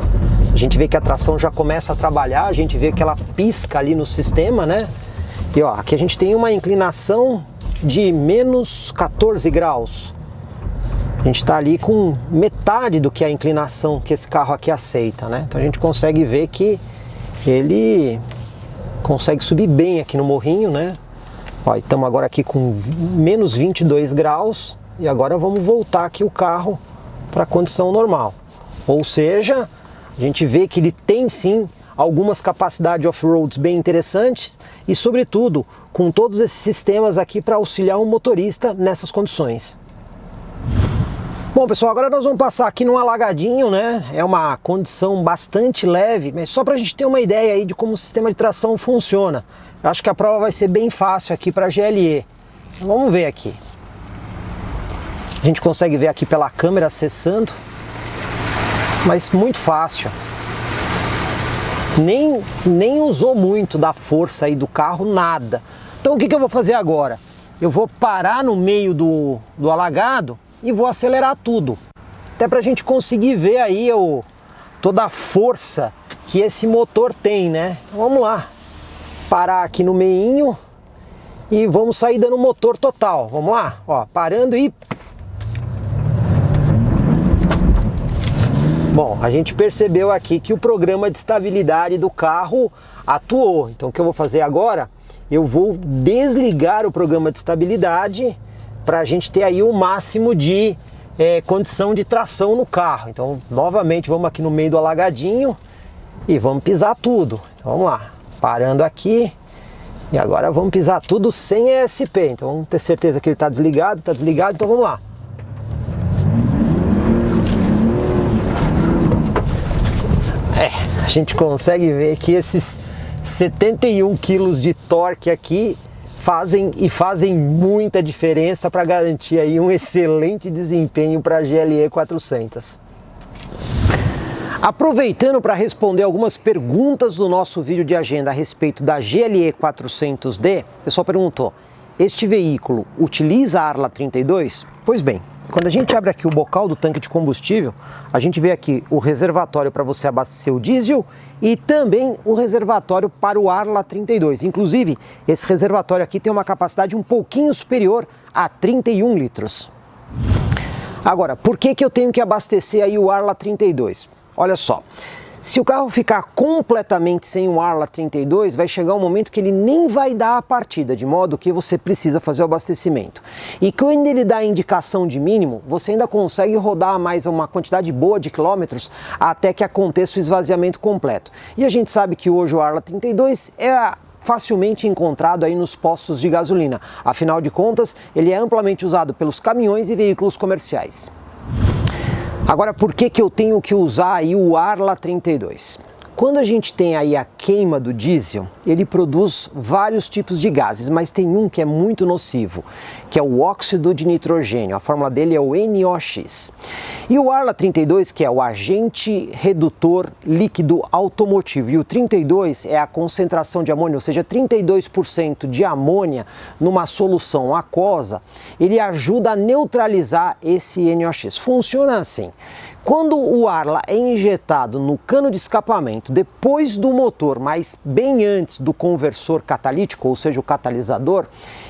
a gente vê que a tração já começa a trabalhar, a gente vê que ela pisca ali no sistema, né? E ó, aqui a gente tem uma inclinação de menos 14 graus. A gente está ali com metade do que a inclinação que esse carro aqui aceita, né? Então a gente consegue ver que ele consegue subir bem aqui no morrinho, né? Ó, estamos agora aqui com menos 22 graus e agora vamos voltar aqui o carro para a condição normal. Ou seja, a gente vê que ele tem sim algumas capacidades off-roads bem interessantes e sobretudo com todos esses sistemas aqui para auxiliar um motorista nessas condições. Bom, pessoal, agora nós vamos passar aqui num alagadinho, né? É uma condição bastante leve, mas só para a gente ter uma ideia aí de como o sistema de tração funciona. Eu acho que a prova vai ser bem fácil aqui para a GLE. Vamos ver aqui. A gente consegue ver aqui pela câmera acessando, mas muito fácil. Nem usou muito da força aí do carro, nada. Então o que eu vou fazer agora? Eu vou parar no meio do alagado e vou acelerar tudo. Até para a gente conseguir ver aí toda a força que esse motor tem, né? Vamos lá. Parar aqui no meinho e vamos sair dando motor total. Vamos lá, ó, parando e... Bom, a gente percebeu aqui que o programa de estabilidade do carro atuou. Então o que eu vou fazer agora? Eu vou desligar o programa de estabilidade para a gente ter aí o máximo de condição de tração no carro. Então novamente vamos aqui no meio do alagadinho e vamos pisar tudo. Então, vamos lá. Parando aqui e agora vamos pisar tudo sem ESP, então vamos ter certeza que ele está desligado, então vamos lá. A gente consegue ver que esses 71 kg de torque aqui fazem muita diferença para garantir aí um excelente desempenho para a GLE 400. Aproveitando para responder algumas perguntas do nosso vídeo de agenda a respeito da GLE 400D, o pessoal perguntou, este veículo utiliza a Arla 32? Pois bem, quando a gente abre aqui o bocal do tanque de combustível, a gente vê aqui o reservatório para você abastecer o diesel e também o reservatório para o Arla 32. Inclusive, esse reservatório aqui tem uma capacidade um pouquinho superior a 31 litros. Agora, por que eu tenho que abastecer aí o Arla 32? Olha só, se o carro ficar completamente sem o Arla 32, vai chegar um momento que ele nem vai dar a partida, de modo que você precisa fazer o abastecimento. E quando ele dá a indicação de mínimo, você ainda consegue rodar mais uma quantidade boa de quilômetros até que aconteça o esvaziamento completo. E a gente sabe que hoje o Arla 32 é facilmente encontrado aí nos postos de gasolina. Afinal de contas, ele é amplamente usado pelos caminhões e veículos comerciais. Agora, por que eu tenho que usar aí o Arla 32? Quando a gente tem aí a queima do diesel, ele produz vários tipos de gases, mas tem um que é muito nocivo, que é o óxido de nitrogênio. A fórmula dele é o NOx. E o Arla 32, que é o agente redutor líquido automotivo, e o 32 é a concentração de amônia, ou seja, 32% de amônia numa solução aquosa, ele ajuda a neutralizar esse NOx. Funciona assim. Quando o Arla é injetado no cano de escapamento depois do motor, mas bem antes do conversor catalítico, ou seja, o catalisador,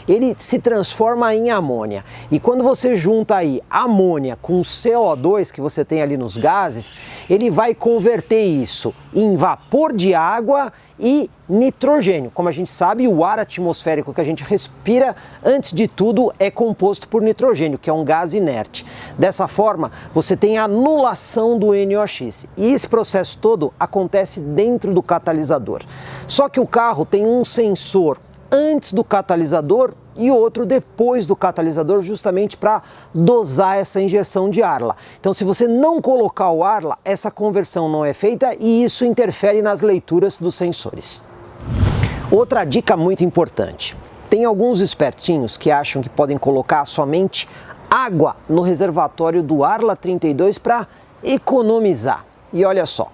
ele se transforma em amônia. E quando você junta aí amônia com CO2 que você tem ali nos gases, ele vai converter isso em vapor de água e nitrogênio. Como a gente sabe, o ar atmosférico que a gente respira, antes de tudo, é composto por nitrogênio, que é um gás inerte. Dessa forma, você tem a anulação do NOx. E esse processo todo acontece dentro do catalisador. Só que o carro tem um sensor antes do catalisador e outro depois do catalisador, justamente para dosar essa injeção de Arla. Então, se você não colocar o Arla, essa conversão não é feita e isso interfere nas leituras dos sensores. Outra dica muito importante: tem alguns espertinhos que acham que podem colocar somente água no reservatório do Arla 32 para economizar. E olha só,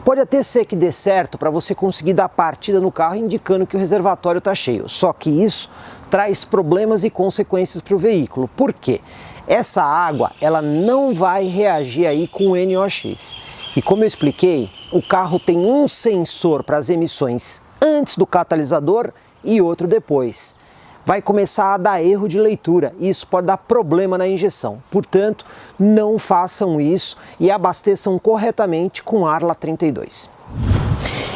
pode até ser que dê certo para você conseguir dar partida no carro indicando que o reservatório está cheio, só que isso traz problemas e consequências para o veículo. Por quê? Essa água, ela não vai reagir aí com o NOx. E como eu expliquei, o carro tem um sensor para as emissões antes do catalisador e outro depois. Vai começar a dar erro de leitura e isso pode dar problema na injeção. Portanto, não façam isso e abasteçam corretamente com Arla 32.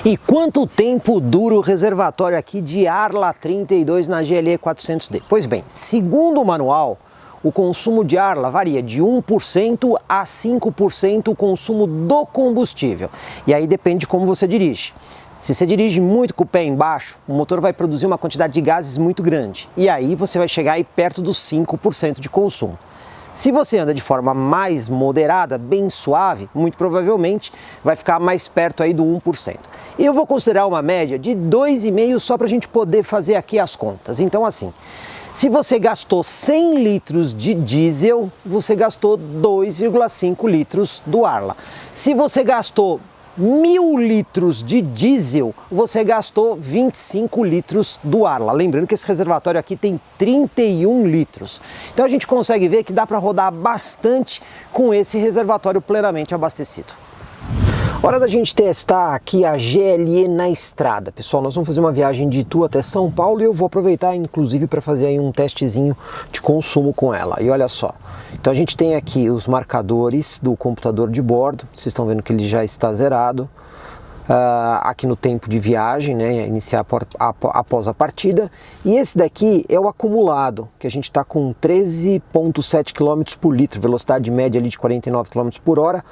E quanto tempo dura o reservatório aqui de Arla 32 na GLE 400D? Pois bem, segundo o manual, o consumo de Arla varia de 1% a 5% o consumo do combustível. E aí depende de como você dirige. Se você dirige muito com o pé embaixo, o motor vai produzir uma quantidade de gases muito grande. E aí você vai chegar aí perto dos 5% de consumo. Se você anda de forma mais moderada, bem suave, muito provavelmente vai ficar mais perto aí do 1%. E eu vou considerar uma média de 2,5 só para a gente poder fazer aqui as contas. Então assim, se você gastou 100 litros de diesel, você gastou 2,5 litros do Arla. Se você gastou 1.000 litros de diesel, você gastou 25 litros do Arla. Lembrando que esse reservatório aqui tem 31 litros. Então a gente consegue ver que dá para rodar bastante com esse reservatório plenamente abastecido. Hora da gente testar aqui a GLE na estrada. Pessoal, nós vamos fazer uma viagem de Itu até São Paulo e eu vou aproveitar inclusive para fazer aí um testezinho de consumo com ela. E olha só, então a gente tem aqui os marcadores do computador de bordo. Vocês estão vendo que ele já está zerado. Aqui no tempo de viagem, né, iniciar após a partida. E esse daqui é o acumulado, que a gente está com 13,7 km por litro, velocidade média ali de 49 km por hora.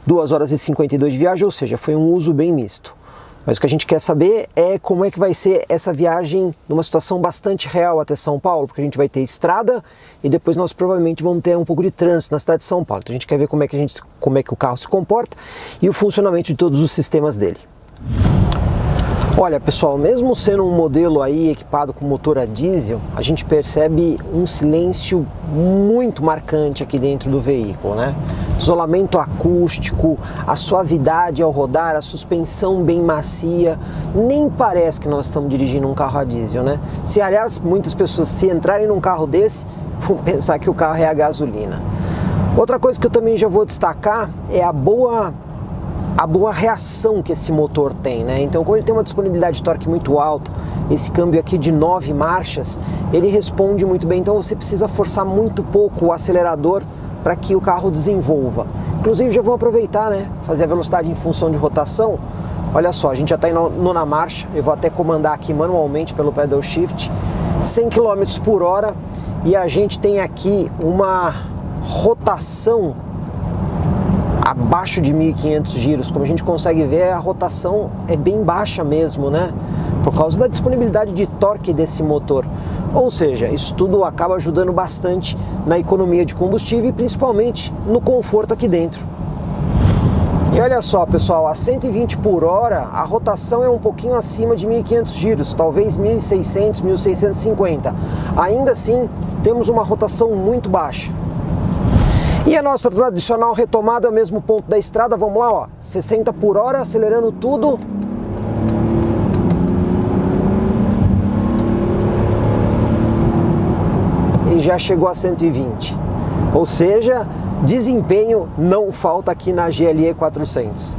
2 horas e 52 de viagem, ou seja, foi um uso bem misto. Mas o que a gente quer saber é como é que vai ser essa viagem numa situação bastante real até São Paulo, porque a gente vai ter estrada e depois nós provavelmente vamos ter um pouco de trânsito na cidade de São Paulo. Então a gente quer ver como é que o carro se comporta e o funcionamento de todos os sistemas dele. Olha pessoal, mesmo sendo um modelo aí equipado com motor a diesel, a gente percebe um silêncio muito marcante aqui dentro do veículo, né? Isolamento acústico, a suavidade ao rodar, a suspensão bem macia, nem parece que nós estamos dirigindo um carro a diesel, né? Se aliás, muitas pessoas se entrarem num carro desse, vão pensar que o carro é a gasolina. Outra coisa que eu também já vou destacar é a boa reação que esse motor tem, né? Então, como ele tem uma disponibilidade de torque muito alta, esse câmbio aqui de 9 marchas, ele responde muito bem. Então, você precisa forçar muito pouco o acelerador para que o carro desenvolva. Inclusive, já vou aproveitar, né? Fazer a velocidade em função de rotação. Olha só, a gente já está em nona marcha. Eu vou até comandar aqui manualmente pelo pedal shift, 100 km por hora, e a gente tem aqui uma rotação abaixo de 1.500 giros. Como a gente consegue ver, a rotação é bem baixa mesmo, né? Por causa da disponibilidade de torque desse motor. Ou seja, isso tudo acaba ajudando bastante na economia de combustível e principalmente no conforto aqui dentro. E olha só, pessoal, a 120 por hora, a rotação é um pouquinho acima de 1.500 giros, talvez 1.600, 1.650. Ainda assim, temos uma rotação muito baixa. E a nossa tradicional retomada é o mesmo ponto da estrada, vamos lá, ó, 60 por hora, acelerando tudo. E já chegou a 120. Ou seja, desempenho não falta aqui na GLE 400.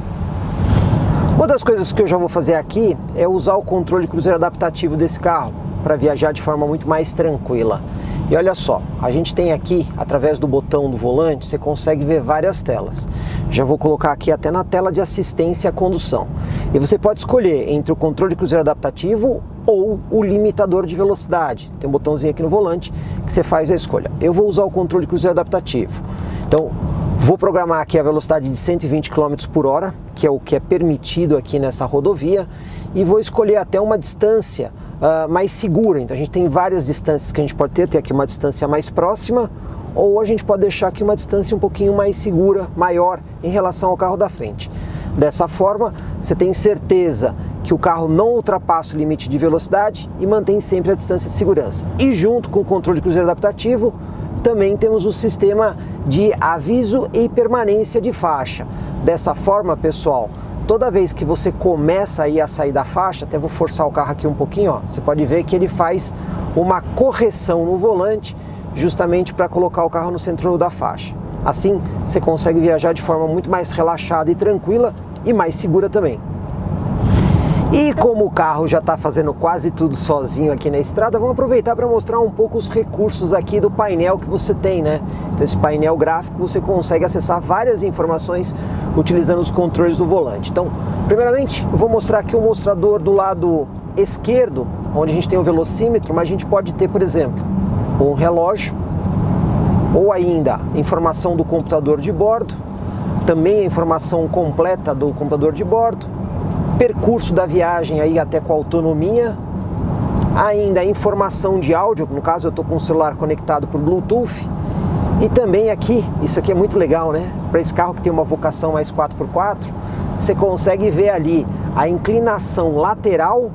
Uma das coisas que eu já vou fazer aqui é usar o controle de cruzeiro adaptativo desse carro para viajar de forma muito mais tranquila. E olha só, a gente tem aqui, através do botão do volante, você consegue ver várias telas. Já vou colocar aqui até na tela de assistência à condução. E você pode escolher entre o controle de cruzeiro adaptativo ou o limitador de velocidade. Tem um botãozinho aqui no volante que você faz a escolha. Eu vou usar o controle de cruzeiro adaptativo. Então, vou programar aqui a velocidade de 120 km por hora, que é o que é permitido aqui nessa rodovia, e vou escolher até uma distância mais segura. Então a gente tem várias distâncias que a gente pode ter aqui uma distância mais próxima, ou a gente pode deixar aqui uma distância um pouquinho mais segura, maior em relação ao carro da frente. Dessa forma, você tem certeza que o carro não ultrapassa o limite de velocidade e mantém sempre a distância de segurança. E junto com o controle de cruzeiro adaptativo, também temos o sistema de aviso e permanência de faixa. Dessa forma, pessoal, toda vez que você começa aí a sair da faixa, até vou forçar o carro aqui um pouquinho, ó, você pode ver que ele faz uma correção no volante justamente para colocar o carro no centro da faixa. Assim, você consegue viajar de forma muito mais relaxada e tranquila e mais segura também. E como o carro já está fazendo quase tudo sozinho aqui na estrada, vamos aproveitar para mostrar um pouco os recursos aqui do painel que você tem, né? Então esse painel gráfico você consegue acessar várias informações utilizando os controles do volante. Então, primeiramente, eu vou mostrar aqui o mostrador do lado esquerdo, onde a gente tem o velocímetro, mas a gente pode ter, por exemplo, um relógio, ou ainda informação do computador de bordo, também a informação completa do computador de bordo, percurso da viagem aí até com autonomia, ainda a informação de áudio, no caso eu estou com o celular conectado por Bluetooth, e também aqui, isso aqui é muito legal, né? Para esse carro que tem uma vocação mais 4x4, você consegue ver ali a inclinação lateral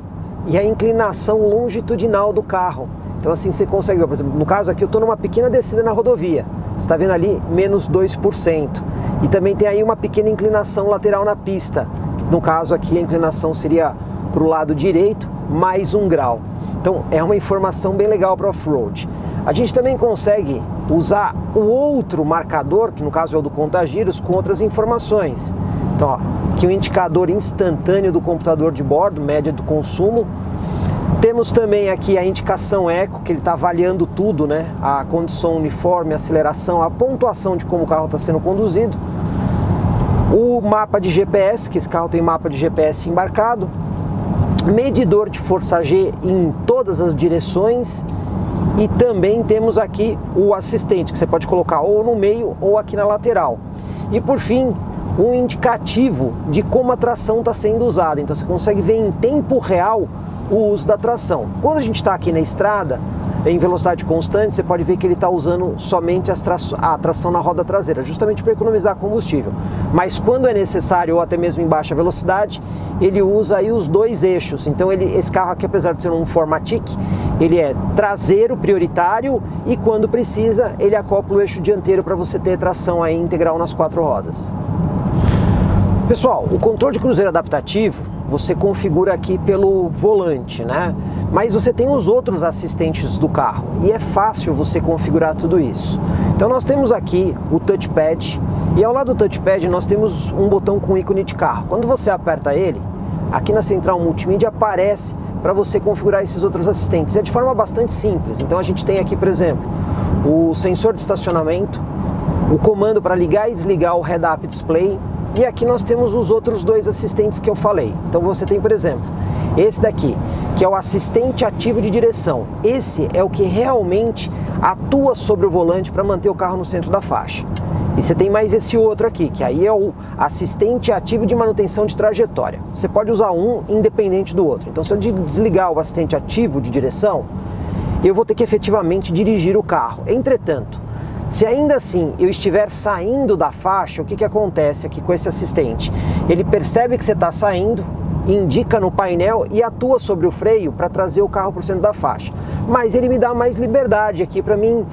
e a inclinação longitudinal do carro. Então assim você consegue ver, por exemplo, no caso aqui eu estou numa pequena descida na rodovia, você está vendo ali menos 2%, e também tem aí uma pequena inclinação lateral na pista. No caso aqui a inclinação seria para o lado direito, mais 1 grau. Então é uma informação bem legal para off-road. A gente também consegue usar o outro marcador, que no caso é o do contagiros, com outras informações. Então, ó, aqui o indicador instantâneo do computador de bordo, média do consumo. Temos também aqui a indicação eco, que ele está avaliando tudo, né? A condição uniforme, a aceleração, a pontuação de como o carro está sendo conduzido. O mapa de GPS, que esse carro tem mapa de GPS embarcado, medidor de força G em todas as direções, e também temos aqui o assistente, que você pode colocar ou no meio ou aqui na lateral. E por fim, um indicativo de como a tração está sendo usada, então você consegue ver em tempo real o uso da tração. Quando a gente está aqui na estrada, em velocidade constante, você pode ver que ele está usando somente a tração na roda traseira, justamente para economizar combustível. Mas quando é necessário, ou até mesmo em baixa velocidade, ele usa aí os dois eixos. Então esse carro aqui, apesar de ser um Formatic, ele é traseiro prioritário e quando precisa, ele acopla o eixo dianteiro para você ter tração aí integral nas 4 rodas. Pessoal, o controle de cruzeiro adaptativo você configura aqui pelo volante, né? Mas você tem os outros assistentes do carro e é fácil você configurar tudo isso. Então nós temos aqui o touchpad e ao lado do touchpad nós temos um botão com ícone de carro. Quando você aperta ele, aqui na central multimídia aparece para você configurar esses outros assistentes. É de forma bastante simples. Então a gente tem aqui, por exemplo, o sensor de estacionamento, o comando para ligar e desligar o head-up display, e aqui nós temos os outros dois assistentes que eu falei. Então você tem, por exemplo, esse daqui, que é o assistente ativo de direção. Esse é o que realmente atua sobre o volante para manter o carro no centro da faixa. E você tem mais esse outro aqui, que aí é o assistente ativo de manutenção de trajetória. Você pode usar um independente do outro. Então se eu desligar o assistente ativo de direção, eu vou ter que efetivamente dirigir o carro. Entretanto, Se ainda assim eu estiver saindo da faixa, o que acontece aqui com esse assistente? Ele percebe que você está saindo, indica no painel e atua sobre o freio para trazer o carro para o centro da faixa. Mas ele me dá mais liberdade aqui para mim,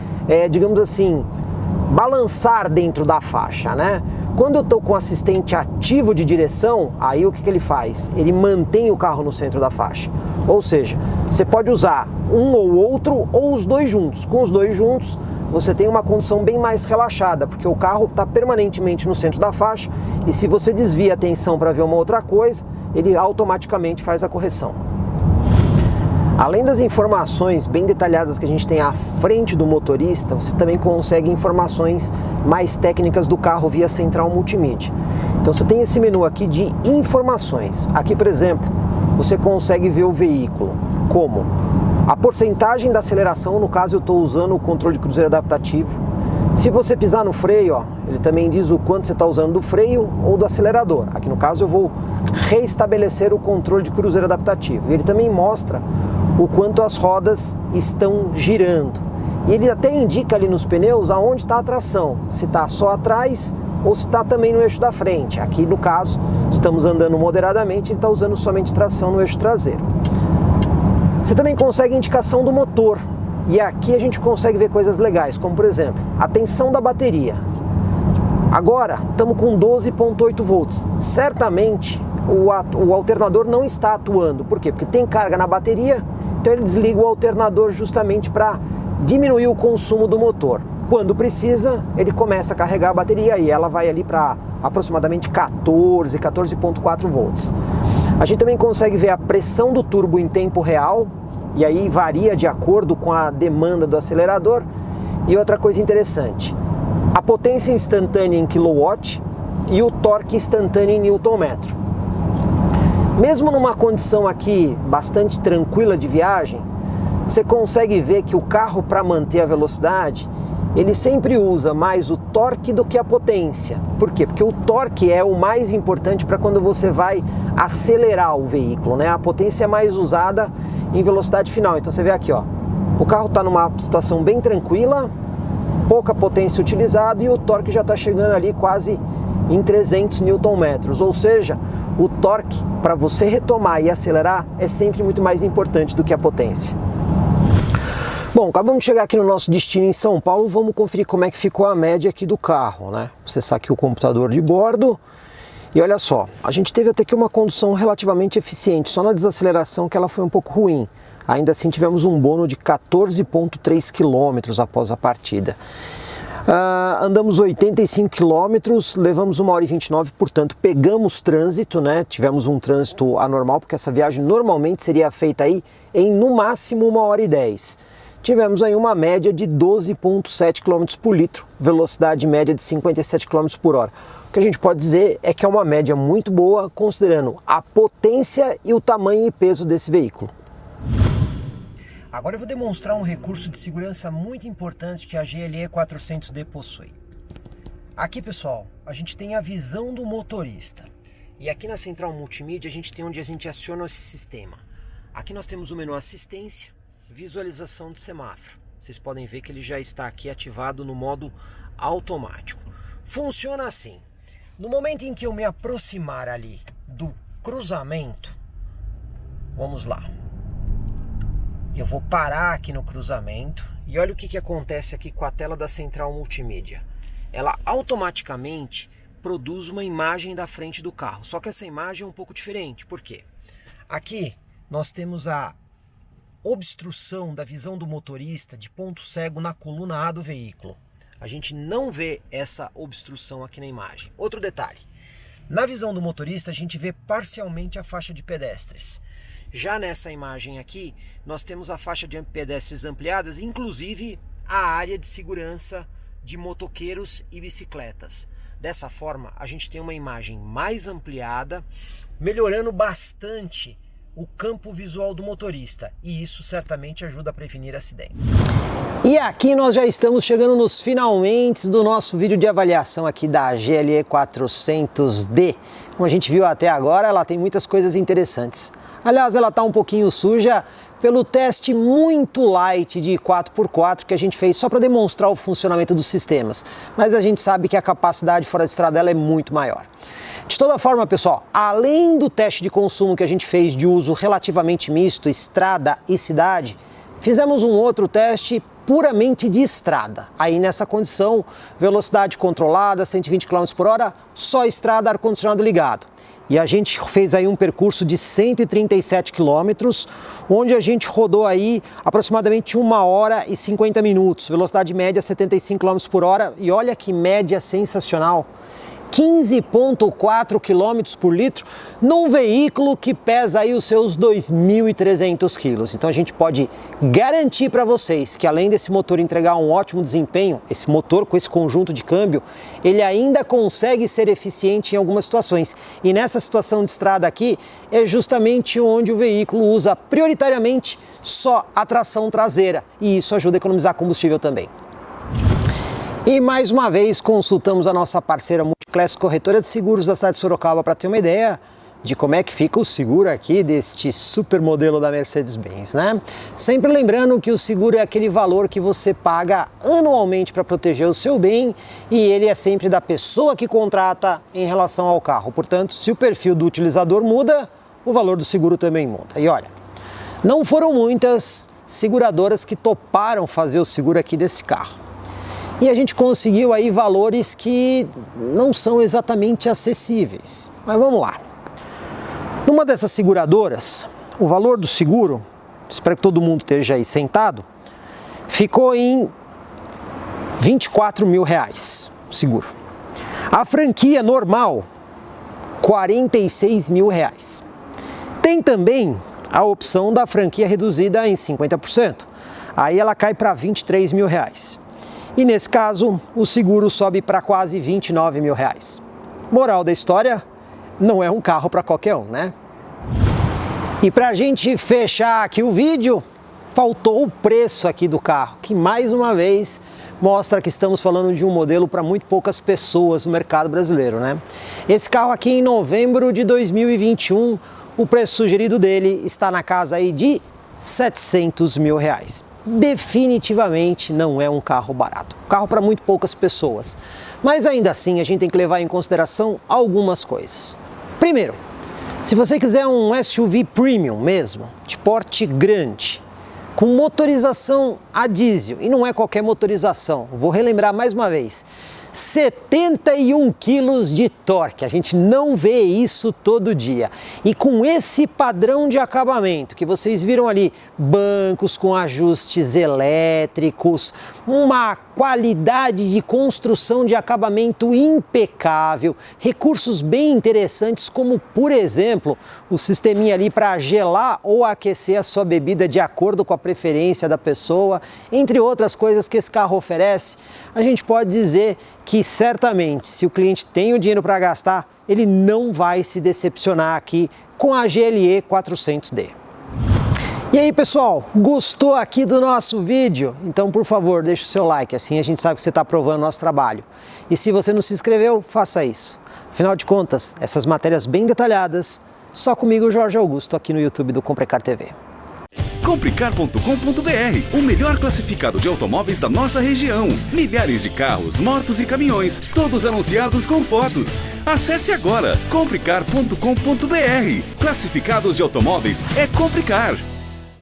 digamos assim, balançar dentro da faixa, né? Quando eu estou com o assistente ativo de direção, aí o que ele faz? Ele mantém o carro no centro da faixa. Ou seja, você pode usar um ou outro ou os dois juntos. Com os dois juntos, você tem uma condição bem mais relaxada, porque o carro está permanentemente no centro da faixa e se você desvia a atenção para ver uma outra coisa, ele automaticamente faz a correção. Além das informações bem detalhadas que a gente tem à frente do motorista, você também consegue informações mais técnicas do carro via central multimídia. Então você tem esse menu aqui de informações. Aqui, por exemplo, você consegue ver o veículo, como a porcentagem da aceleração, no caso eu estou usando o controle de cruzeiro adaptativo. Se você pisar no freio, ó, ele também diz o quanto você está usando do freio ou do acelerador. Aqui no caso eu vou reestabelecer o controle de cruzeiro adaptativo. E ele também mostra o quanto as rodas estão girando. E ele até indica ali nos pneus aonde está a tração, se está só atrás ou se está também no eixo da frente. Aqui no caso, estamos andando moderadamente, ele está usando somente tração no eixo traseiro. Você também consegue indicação do motor. E aqui a gente consegue ver coisas legais, como por exemplo, a tensão da bateria. Agora, estamos com 12,8 volts. Certamente, o alternador não está atuando. Por quê? Porque tem carga na bateria, então ele desliga o alternador justamente para diminuir o consumo do motor. Quando precisa, ele começa a carregar a bateria e ela vai ali para aproximadamente 14,4 volts. A gente também consegue ver a pressão do turbo em tempo real, e aí varia de acordo com a demanda do acelerador. E outra coisa interessante, a potência instantânea em kilowatt e o torque instantâneo em newton-metro. Mesmo numa condição aqui bastante tranquila de viagem, você consegue ver que o carro, para manter a velocidade, ele sempre usa mais o torque do que a potência. Por quê? Porque o torque é o mais importante para quando você vai acelerar o veículo, né? A potência é mais usada em velocidade final. Então você vê aqui, ó, o carro está numa situação bem tranquila, pouca potência utilizada e o torque já está chegando ali quase em 300 Nm. Ou seja, o torque para você retomar e acelerar é sempre muito mais importante do que a potência. Bom, acabamos de chegar aqui no nosso destino em São Paulo, vamos conferir como é que ficou a média aqui do carro, né? Acessar aqui o computador de bordo e olha só, a gente teve até que uma condução relativamente eficiente, só na desaceleração que ela foi um pouco ruim. Ainda assim tivemos um bônus de 14,3 km após a partida. Andamos 85 km, levamos 1h29, portanto pegamos trânsito, né? Tivemos um trânsito anormal, porque essa viagem normalmente seria feita aí em no máximo 1h10. Tivemos aí uma média de 12,7 km por litro, velocidade média de 57 km por hora. O que a gente pode dizer é que é uma média muito boa, considerando a potência e o tamanho e peso desse veículo. Agora eu vou demonstrar um recurso de segurança muito importante que a GLE 400D possui. Aqui, pessoal, a gente tem a visão do motorista. E aqui na central multimídia a gente tem onde a gente aciona esse sistema. Aqui nós temos o menu assistência, visualização de semáforo. Vocês podem ver que ele já está aqui ativado no modo automático. Funciona assim. No momento em que eu me aproximar ali do cruzamento, vamos lá. Eu vou parar aqui no cruzamento e olha o que acontece aqui com a tela da central multimídia. Ela automaticamente produz uma imagem da frente do carro, só que essa imagem é um pouco diferente. Por quê? Aqui nós temos a obstrução da visão do motorista de ponto cego na coluna A do veículo. A gente não vê essa obstrução aqui na imagem. Outro detalhe, na visão do motorista a gente vê parcialmente a faixa de pedestres. Já nessa imagem aqui, nós temos a faixa de pedestres ampliadas, inclusive a área de segurança de motoqueiros e bicicletas. Dessa forma, a gente tem uma imagem mais ampliada, melhorando bastante o campo visual do motorista, e isso certamente ajuda a prevenir acidentes. E aqui nós já estamos chegando nos finalmente do nosso vídeo de avaliação aqui da GLE 400D. Como a gente viu até agora, ela tem muitas coisas interessantes. Aliás, ela está um pouquinho suja, pelo teste muito light de 4x4 que a gente fez só para demonstrar o funcionamento dos sistemas, mas a gente sabe que a capacidade fora de estrada dela é muito maior. De toda forma, pessoal, além do teste de consumo que a gente fez de uso relativamente misto, estrada e cidade, fizemos um outro teste puramente de estrada. Aí nessa condição, velocidade controlada, 120 km por hora, só estrada, ar-condicionado ligado. E a gente fez aí um percurso de 137 quilômetros, onde a gente rodou aí aproximadamente 1 hora e 50 minutos, velocidade média 75 km por hora, e olha que média sensacional, 15,4 km por litro num veículo que pesa aí os seus 2.300 quilos. Então a gente pode garantir para vocês que além desse motor entregar um ótimo desempenho, esse motor com esse conjunto de câmbio, ele ainda consegue ser eficiente em algumas situações. E nessa situação de estrada aqui é justamente onde o veículo usa prioritariamente só a tração traseira e isso ajuda a economizar combustível também. E mais uma vez consultamos a nossa parceira Multiclass Corretora de Seguros da cidade de Sorocaba para ter uma ideia de como é que fica o seguro aqui deste super modelo da Mercedes-Benz, né? Sempre lembrando que o seguro é aquele valor que você paga anualmente para proteger o seu bem e ele é sempre da pessoa que contrata em relação ao carro. Portanto, se o perfil do utilizador muda, o valor do seguro também muda. E olha, não foram muitas seguradoras que toparam fazer o seguro aqui desse carro. E a gente conseguiu aí valores que não são exatamente acessíveis. Mas vamos lá. Numa dessas seguradoras, o valor do seguro, espero que todo mundo esteja aí sentado, ficou em R$24 mil o seguro. A franquia normal, R$46 mil. Tem também a opção da franquia reduzida em 50%. Aí ela cai para R$23 mil. E nesse caso, o seguro sobe para quase R$29 mil. Moral da história, não é um carro para qualquer um, né? E para a gente fechar aqui o vídeo, faltou o preço aqui do carro, que mais uma vez mostra que estamos falando de um modelo para muito poucas pessoas no mercado brasileiro, né? Esse carro aqui em novembro de 2021, o preço sugerido dele está na casa aí de R$700 mil. Definitivamente não é um carro barato, carro para muito poucas pessoas, mas ainda assim a gente tem que levar em consideração algumas coisas. Primeiro, se você quiser um SUV premium mesmo, de porte grande, com motorização a diesel, e não é qualquer motorização, vou relembrar mais uma vez, 71 quilos de torque, a gente não vê isso todo dia. E com esse padrão de acabamento que vocês viram ali, bancos com ajustes elétricos, uma qualidade de construção de acabamento impecável, recursos bem interessantes como, por exemplo, o sisteminha ali para gelar ou aquecer a sua bebida de acordo com a preferência da pessoa, entre outras coisas que esse carro oferece, a gente pode dizer que certamente, se o cliente tem o dinheiro para gastar, ele não vai se decepcionar aqui com a GLE 400D. E aí, pessoal, gostou aqui do nosso vídeo? Então, por favor, deixa o seu like, assim a gente sabe que você está aprovando o nosso trabalho. E se você não se inscreveu, faça isso. Afinal de contas, essas matérias bem detalhadas, só comigo, Jorge Augusto, aqui no YouTube do Comprecar TV. Comprecar.com.br, o melhor classificado de automóveis da nossa região. Milhares de carros, motos e caminhões, todos anunciados com fotos. Acesse agora, comprecar.com.br. Classificados de automóveis é Comprecar.